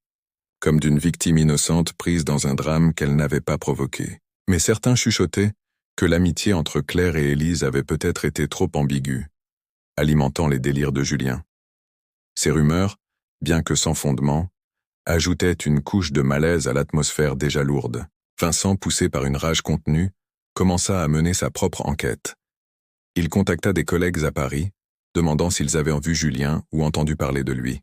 comme d'une victime innocente prise dans un drame qu'elle n'avait pas provoqué. Mais certains chuchotaient que l'amitié entre Claire et Élise avait peut-être été trop ambiguë, alimentant les délires de Julien. Ces rumeurs, bien que sans fondement, ajoutaient une couche de malaise à l'atmosphère déjà lourde. Vincent, poussé par une rage contenue, commença à mener sa propre enquête. Il contacta des collègues à Paris, demandant s'ils avaient vu Julien ou entendu parler de lui.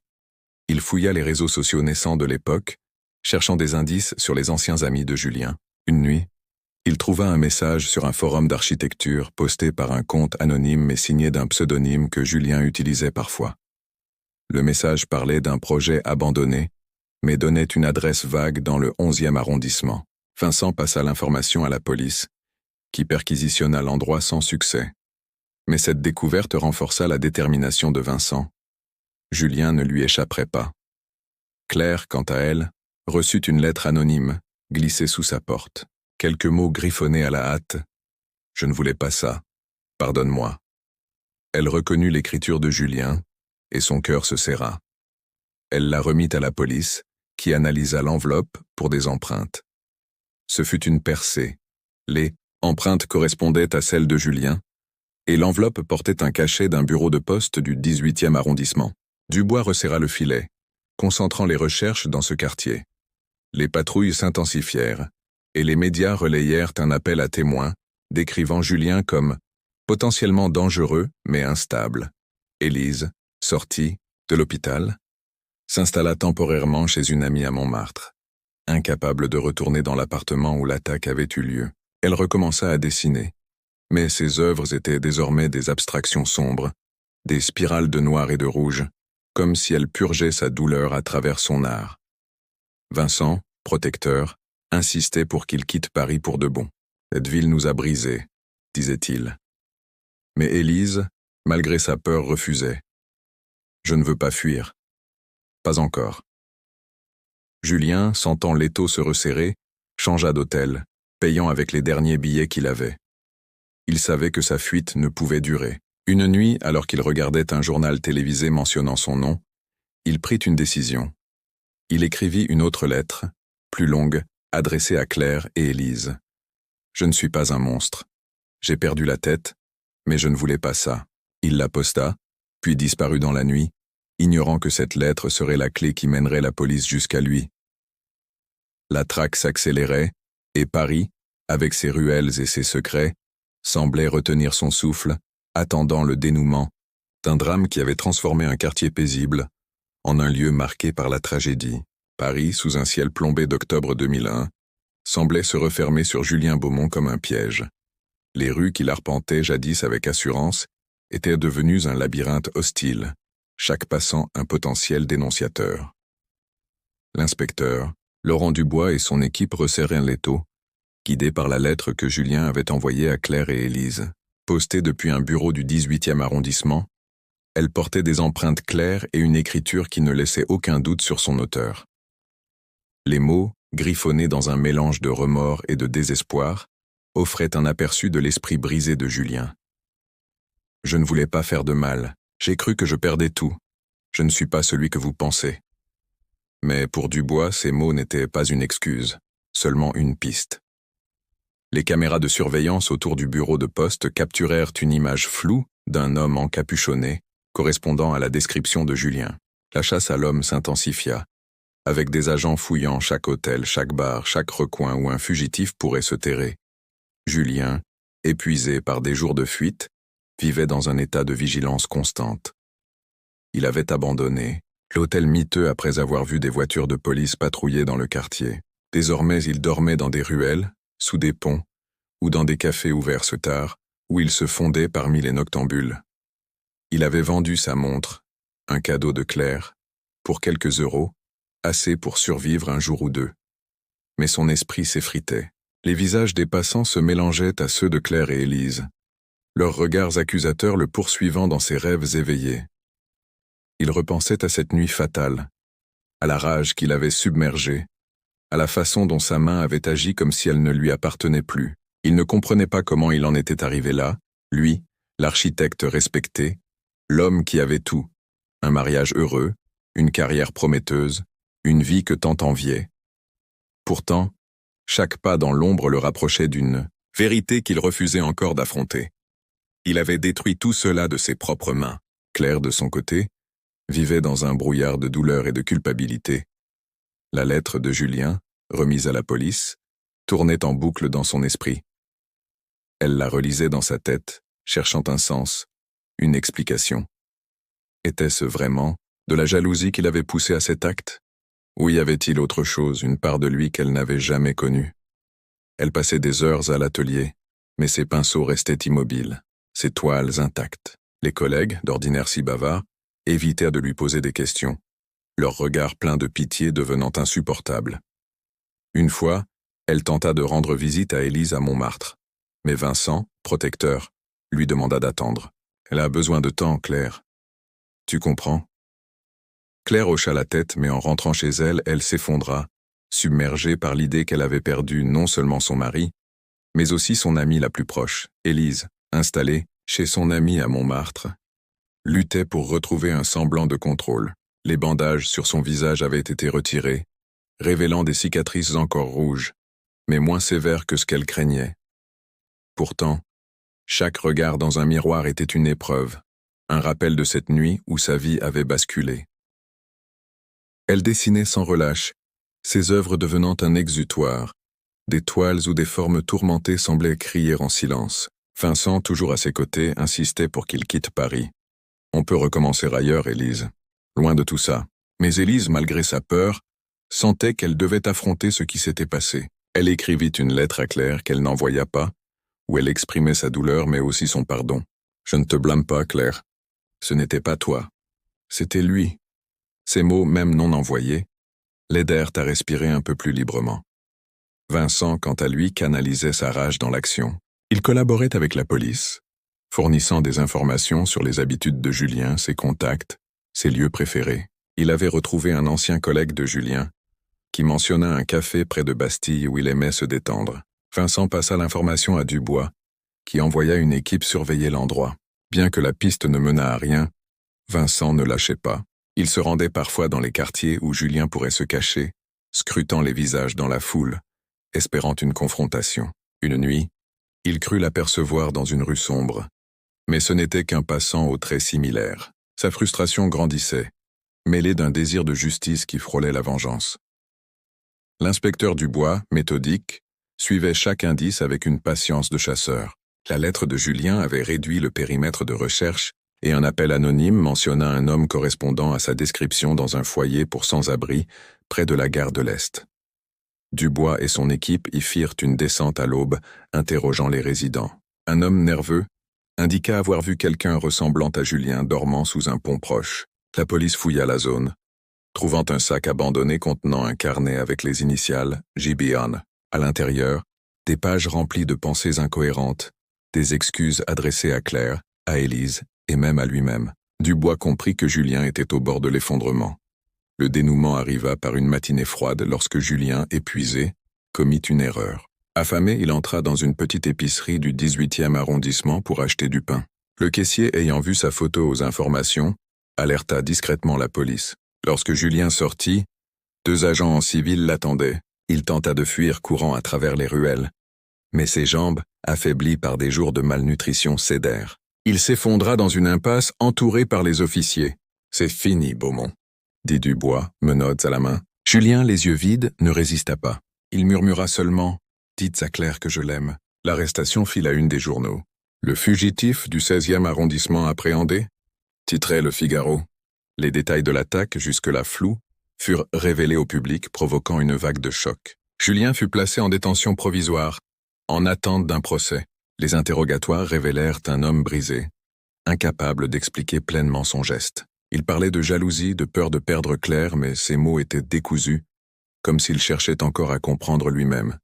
Il fouilla les réseaux sociaux naissants de l'époque, cherchant des indices sur les anciens amis de Julien. Une nuit, il trouva un message sur un forum d'architecture posté par un compte anonyme mais signé d'un pseudonyme que Julien utilisait parfois. Le message parlait d'un projet abandonné, mais donnait une adresse vague dans le 11e arrondissement. Vincent passa l'information à la police, qui perquisitionna l'endroit sans succès. Mais cette découverte renforça la détermination de Vincent. Julien ne lui échapperait pas. Claire, quant à elle, reçut une lettre anonyme, glissée sous sa porte. Quelques mots griffonnés à la hâte. « Je ne voulais pas ça. Pardonne-moi. » Elle reconnut l'écriture de Julien, et son cœur se serra. Elle la remit à la police, qui analysa l'enveloppe pour des empreintes. Ce fut une percée. Les empreintes correspondaient à celles de Julien, et l'enveloppe portait un cachet d'un bureau de poste du 18e arrondissement. Dubois resserra le filet, concentrant les recherches dans ce quartier. Les patrouilles s'intensifièrent, et les médias relayèrent un appel à témoins, décrivant Julien comme potentiellement dangereux mais instable. Élise, sortie de l'hôpital, s'installa temporairement chez une amie à Montmartre. Incapable de retourner dans l'appartement où l'attaque avait eu lieu, elle recommença à dessiner. Mais ses œuvres étaient désormais des abstractions sombres, des spirales de noir et de rouge, comme si elle purgeait sa douleur à travers son art. Vincent, protecteur, insistait pour qu'il quitte Paris pour de bon. « Cette ville nous a brisés », disait-il. Mais Élise, malgré sa peur, refusait. « Je ne veux pas fuir. » Pas encore. Julien, sentant l'étau se resserrer, changea d'hôtel, payant avec les derniers billets qu'il avait. Il savait que sa fuite ne pouvait durer. Une nuit, alors qu'il regardait un journal télévisé mentionnant son nom, il prit une décision. Il écrivit une autre lettre, plus longue, adressée à Claire et Élise. « Je ne suis pas un monstre. J'ai perdu la tête, mais je ne voulais pas ça. » Il la posta, puis disparut dans la nuit, ignorant que cette lettre serait la clé qui mènerait la police jusqu'à lui. La traque s'accélérait, et Paris, avec ses ruelles et ses secrets, semblait retenir son souffle, attendant le dénouement, d'un drame qui avait transformé un quartier paisible en un lieu marqué par la tragédie. Paris, sous un ciel plombé d'octobre 2001, semblait se refermer sur Julien Beaumont comme un piège. Les rues qu'il arpentait jadis avec assurance étaient devenues un labyrinthe hostile, chaque passant un potentiel dénonciateur. L'inspecteur, Laurent Dubois et son équipe resserraient l'étau, guidés par la lettre que Julien avait envoyée à Claire et Élise. Postée depuis un bureau du 18e arrondissement, elle portait des empreintes claires et une écriture qui ne laissait aucun doute sur son auteur. Les mots, griffonnés dans un mélange de remords et de désespoir, offraient un aperçu de l'esprit brisé de Julien. « Je ne voulais pas faire de mal, j'ai cru que je perdais tout. Je ne suis pas celui que vous pensez. » Mais pour Dubois, ces mots n'étaient pas une excuse, seulement une piste. Les caméras de surveillance autour du bureau de poste capturèrent une image floue d'un homme encapuchonné, correspondant à la description de Julien. La chasse à l'homme s'intensifia, avec des agents fouillant chaque hôtel, chaque bar, chaque recoin où un fugitif pourrait se terrer. Julien, épuisé par des jours de fuite, vivait dans un état de vigilance constante. Il avait abandonné l'hôtel miteux après avoir vu des voitures de police patrouiller dans le quartier. Désormais, il dormait dans des ruelles, sous des ponts, ou dans des cafés ouverts ce tard, où il se fondait parmi les noctambules. Il avait vendu sa montre, un cadeau de Claire, pour quelques euros, assez pour survivre un jour ou deux. Mais son esprit s'effritait. Les visages des passants se mélangeaient à ceux de Claire et Élise, leurs regards accusateurs le poursuivant dans ses rêves éveillés. Il repensait à cette nuit fatale, à la rage qui l'avait submergé, à la façon dont sa main avait agi comme si elle ne lui appartenait plus. Il ne comprenait pas comment il en était arrivé là, lui, l'architecte respecté, l'homme qui avait tout, un mariage heureux, une carrière prometteuse, une vie que tant enviait. Pourtant, chaque pas dans l'ombre le rapprochait d'une vérité qu'il refusait encore d'affronter. Il avait détruit tout cela de ses propres mains. Claire, de son côté, vivait dans un brouillard de douleur et de culpabilité. La lettre de Julien, remise à la police, tournait en boucle dans son esprit. Elle la relisait dans sa tête, cherchant un sens, une explication. Était-ce vraiment de la jalousie qui l'avait poussé à cet acte? Ou y avait-il autre chose, une part de lui qu'elle n'avait jamais connue? Elle passait des heures à l'atelier, mais ses pinceaux restaient immobiles, ses toiles intactes. Les collègues, d'ordinaire si bavards, évitèrent de lui poser des questions, leur regard plein de pitié devenant insupportable. Une fois, elle tenta de rendre visite à Élise à Montmartre, mais Vincent, protecteur, lui demanda d'attendre. « Elle a besoin de temps, Claire. Tu comprends ?» Claire hocha la tête, mais en rentrant chez elle, elle s'effondra, submergée par l'idée qu'elle avait perdu non seulement son mari, mais aussi son amie la plus proche, Élise, installée chez son amie à Montmartre, luttait pour retrouver un semblant de contrôle. Les bandages sur son visage avaient été retirés, révélant des cicatrices encore rouges, mais moins sévères que ce qu'elle craignait. Pourtant, chaque regard dans un miroir était une épreuve, un rappel de cette nuit où sa vie avait basculé. Elle dessinait sans relâche, ses œuvres devenant un exutoire. Des toiles où des formes tourmentées semblaient crier en silence. Vincent, toujours à ses côtés, insistait pour qu'il quitte Paris. « On peut recommencer ailleurs, Élise. Loin de tout ça. » Mais Élise, malgré sa peur, sentait qu'elle devait affronter ce qui s'était passé. Elle écrivit une lettre à Claire qu'elle n'envoya pas, où elle exprimait sa douleur mais aussi son pardon. « Je ne te blâme pas, Claire. Ce n'était pas toi. C'était lui. » Ces mots, même non envoyés, l'aidèrent à respirer un peu plus librement. Vincent, quant à lui, canalisait sa rage dans l'action. Il collaborait avec la police, fournissant des informations sur les habitudes de Julien, ses contacts, ses lieux préférés. Il avait retrouvé un ancien collègue de Julien, qui mentionna un café près de Bastille où il aimait se détendre. Vincent passa l'information à Dubois, qui envoya une équipe surveiller l'endroit. Bien que la piste ne menât à rien, Vincent ne lâchait pas. Il se rendait parfois dans les quartiers où Julien pourrait se cacher, scrutant les visages dans la foule, espérant une confrontation. Une nuit, il crut l'apercevoir dans une rue sombre, mais ce n'était qu'un passant aux traits similaires. Sa frustration grandissait, mêlée d'un désir de justice qui frôlait la vengeance. L'inspecteur Dubois, méthodique, suivait chaque indice avec une patience de chasseur. La lettre de Julien avait réduit le périmètre de recherche et un appel anonyme mentionna un homme correspondant à sa description dans un foyer pour sans-abri près de la gare de l'Est. Dubois et son équipe y firent une descente à l'aube, interrogeant les résidents. Un homme nerveux indiqua avoir vu quelqu'un ressemblant à Julien dormant sous un pont proche. La police fouilla la zone, trouvant un sac abandonné contenant un carnet avec les initiales JBON. À l'intérieur, des pages remplies de pensées incohérentes, des excuses adressées à Claire, à Élise et même à lui-même. Dubois comprit que Julien était au bord de l'effondrement. Le dénouement arriva par une matinée froide lorsque Julien, épuisé, commit une erreur. Affamé, il entra dans une petite épicerie du 18e arrondissement pour acheter du pain. Le caissier, ayant vu sa photo aux informations, alerta discrètement la police. Lorsque Julien sortit, 2 agents en civil l'attendaient. Il tenta de fuir courant à travers les ruelles. Mais ses jambes, affaiblies par des jours de malnutrition, cédèrent. Il s'effondra dans une impasse entouré par les officiers. « C'est fini, Beaumont », dit Dubois, menottes à la main. Julien, les yeux vides, ne résista pas. Il murmura seulement « Dites à Claire que je l'aime ». L'arrestation fit la une des journaux. « Le fugitif du 16e arrondissement appréhendé », titrait Le Figaro. Les détails de l'attaque, jusque-là flous, furent révélés au public, provoquant une vague de choc. Julien fut placé en détention provisoire, en attente d'un procès. Les interrogatoires révélèrent un homme brisé, incapable d'expliquer pleinement son geste. Il parlait de jalousie, de peur de perdre Claire, mais ses mots étaient décousus, comme s'il cherchait encore à comprendre lui-même.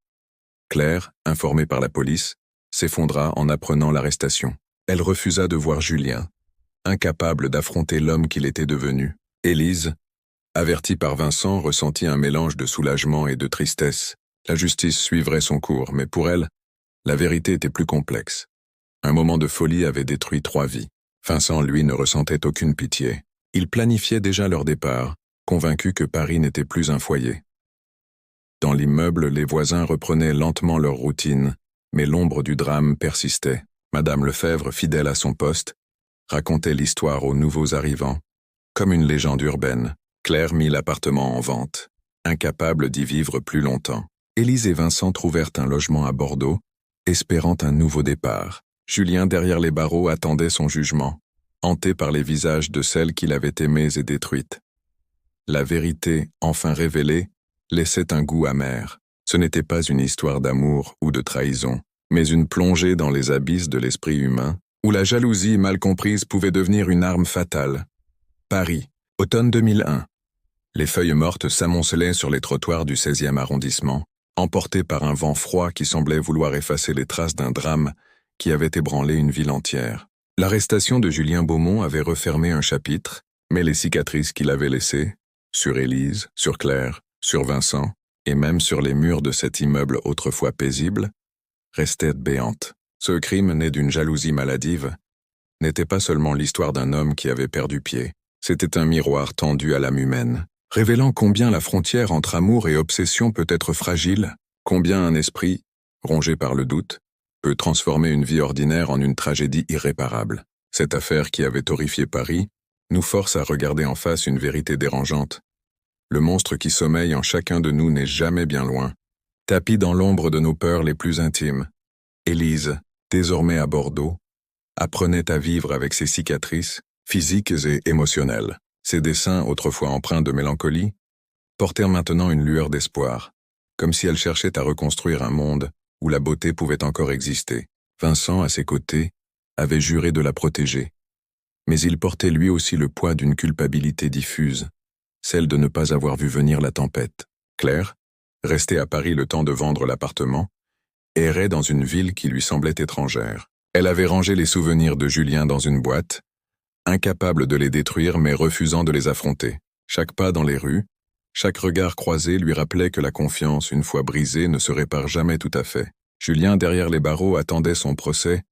Claire, informée par la police, s'effondra en apprenant l'arrestation. Elle refusa de voir Julien, incapable d'affronter l'homme qu'il était devenu. Élise, avertie par Vincent, ressentit un mélange de soulagement et de tristesse. La justice suivrait son cours, mais pour elle, la vérité était plus complexe. Un moment de folie avait détruit 3 vies. Vincent, lui, ne ressentait aucune pitié. Il planifiait déjà leur départ, convaincu que Paris n'était plus un foyer. Dans l'immeuble, les voisins reprenaient lentement leur routine, mais l'ombre du drame persistait. Madame Lefebvre, fidèle à son poste, racontait l'histoire aux nouveaux arrivants. Comme une légende urbaine, Claire mit l'appartement en vente, incapable d'y vivre plus longtemps. Élise et Vincent trouvèrent un logement à Bordeaux, espérant un nouveau départ. Julien, derrière les barreaux, attendait son jugement, hanté par les visages de celles qu'il avait aimées et détruites. La vérité, enfin révélée, laissait un goût amer. Ce n'était pas une histoire d'amour ou de trahison, mais une plongée dans les abysses de l'esprit humain, où la jalousie mal comprise pouvait devenir une arme fatale. Paris, automne 2001. Les feuilles mortes s'amoncelaient sur les trottoirs du 16e arrondissement, emportées par un vent froid qui semblait vouloir effacer les traces d'un drame qui avait ébranlé une ville entière. L'arrestation de Julien Beaumont avait refermé un chapitre, mais les cicatrices qu'il avait laissées, sur Élise, sur Claire, sur Vincent, et même sur les murs de cet immeuble autrefois paisible, restaient béantes. Ce crime, né d'une jalousie maladive, n'était pas seulement l'histoire d'un homme qui avait perdu pied, c'était un miroir tendu à l'âme humaine, révélant combien la frontière entre amour et obsession peut être fragile, combien un esprit, rongé par le doute, peut transformer une vie ordinaire en une tragédie irréparable. Cette affaire qui avait horrifié Paris nous force à regarder en face une vérité dérangeante. Le monstre qui sommeille en chacun de nous n'est jamais bien loin, tapi dans l'ombre de nos peurs les plus intimes. Élise, désormais à Bordeaux, apprenait à vivre avec ses cicatrices, physiques et émotionnelles. Ses dessins, autrefois empreints de mélancolie, portèrent maintenant une lueur d'espoir, comme si elle cherchait à reconstruire un monde où la beauté pouvait encore exister. Vincent, à ses côtés, avait juré de la protéger. Mais il portait lui aussi le poids d'une culpabilité diffuse, celle de ne pas avoir vu venir la tempête. Claire, restée à Paris le temps de vendre l'appartement, errait dans une ville qui lui semblait étrangère. Elle avait rangé les souvenirs de Julien dans une boîte, incapable de les détruire mais refusant de les affronter. Chaque pas dans les rues, chaque regard croisé lui rappelait que la confiance, une fois brisée, ne se répare jamais tout à fait. Julien, derrière les barreaux, attendait son procès,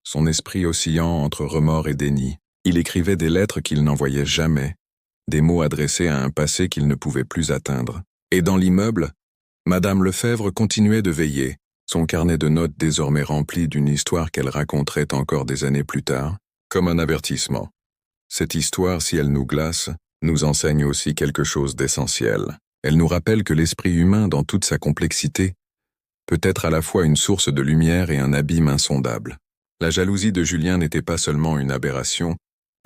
son esprit oscillant entre remords et déni. Il écrivait des lettres qu'il n'envoyait jamais, des mots adressés à un passé qu'il ne pouvait plus atteindre. Et dans l'immeuble, Madame Lefebvre continuait de veiller, son carnet de notes désormais rempli d'une histoire qu'elle raconterait encore des années plus tard, comme un avertissement. Cette histoire, si elle nous glace, nous enseigne aussi quelque chose d'essentiel. Elle nous rappelle que l'esprit humain, dans toute sa complexité, peut être à la fois une source de lumière et un abîme insondable. La jalousie de Julien n'était pas seulement une aberration,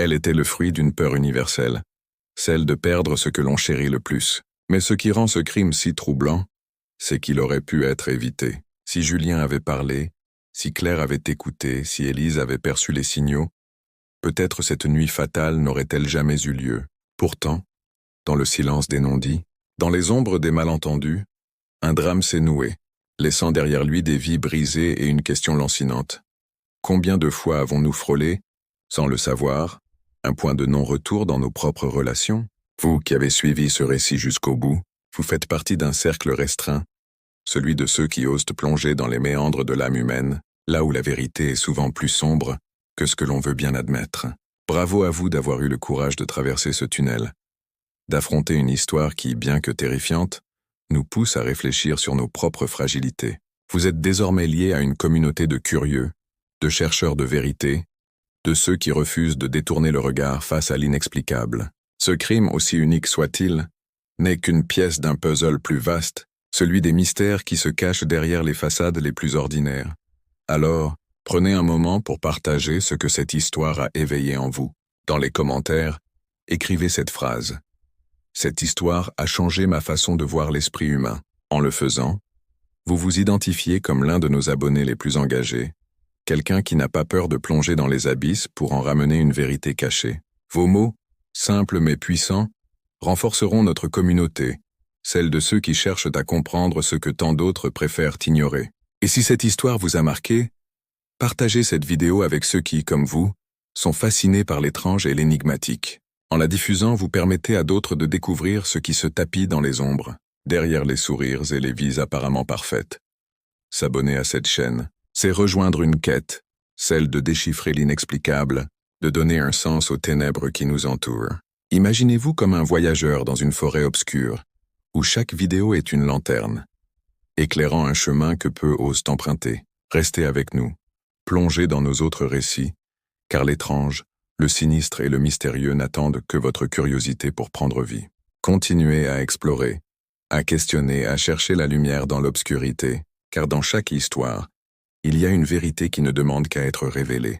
Elle était le fruit d'une peur universelle, celle de perdre ce que l'on chérit le plus. Mais ce qui rend ce crime si troublant, c'est qu'il aurait pu être évité. Si Julien avait parlé, si Claire avait écouté, si Élise avait perçu les signaux, peut-être cette nuit fatale n'aurait-elle jamais eu lieu. Pourtant, dans le silence des non-dits, dans les ombres des malentendus, un drame s'est noué, laissant derrière lui des vies brisées et une question lancinante. Combien de fois avons-nous frôlé, sans le savoir, un point de non-retour dans nos propres relations? Vous qui avez suivi ce récit jusqu'au bout, vous faites partie d'un cercle restreint, celui de ceux qui osent plonger dans les méandres de l'âme humaine, là où la vérité est souvent plus sombre que ce que l'on veut bien admettre. Bravo à vous d'avoir eu le courage de traverser ce tunnel, d'affronter une histoire qui, bien que terrifiante, nous pousse à réfléchir sur nos propres fragilités. Vous êtes désormais liés à une communauté de curieux, de chercheurs de vérité, de ceux qui refusent de détourner le regard face à l'inexplicable. Ce crime, aussi unique soit-il, n'est qu'une pièce d'un puzzle plus vaste, celui des mystères qui se cachent derrière les façades les plus ordinaires. Alors, prenez un moment pour partager ce que cette histoire a éveillé en vous. Dans les commentaires, écrivez cette phrase. Cette histoire a changé ma façon de voir l'esprit humain. En le faisant, vous vous identifiez comme l'un de nos abonnés les plus engagés, quelqu'un qui n'a pas peur de plonger dans les abysses pour en ramener une vérité cachée. Vos mots, simples mais puissants, renforceront notre communauté, celle de ceux qui cherchent à comprendre ce que tant d'autres préfèrent ignorer. Et si cette histoire vous a marqué, partagez cette vidéo avec ceux qui, comme vous, sont fascinés par l'étrange et l'énigmatique. En la diffusant, vous permettez à d'autres de découvrir ce qui se tapit dans les ombres, derrière les sourires et les vies apparemment parfaites. S'abonner à cette chaîne, c'est rejoindre une quête, celle de déchiffrer l'inexplicable, de donner un sens aux ténèbres qui nous entourent. Imaginez-vous comme un voyageur dans une forêt obscure, où chaque vidéo est une lanterne, éclairant un chemin que peu osent emprunter. Restez avec nous, plongez dans nos autres récits, car l'étrange, le sinistre et le mystérieux n'attendent que votre curiosité pour prendre vie. Continuez à explorer, à questionner, à chercher la lumière dans l'obscurité, car dans chaque histoire, il y a une vérité qui ne demande qu'à être révélée.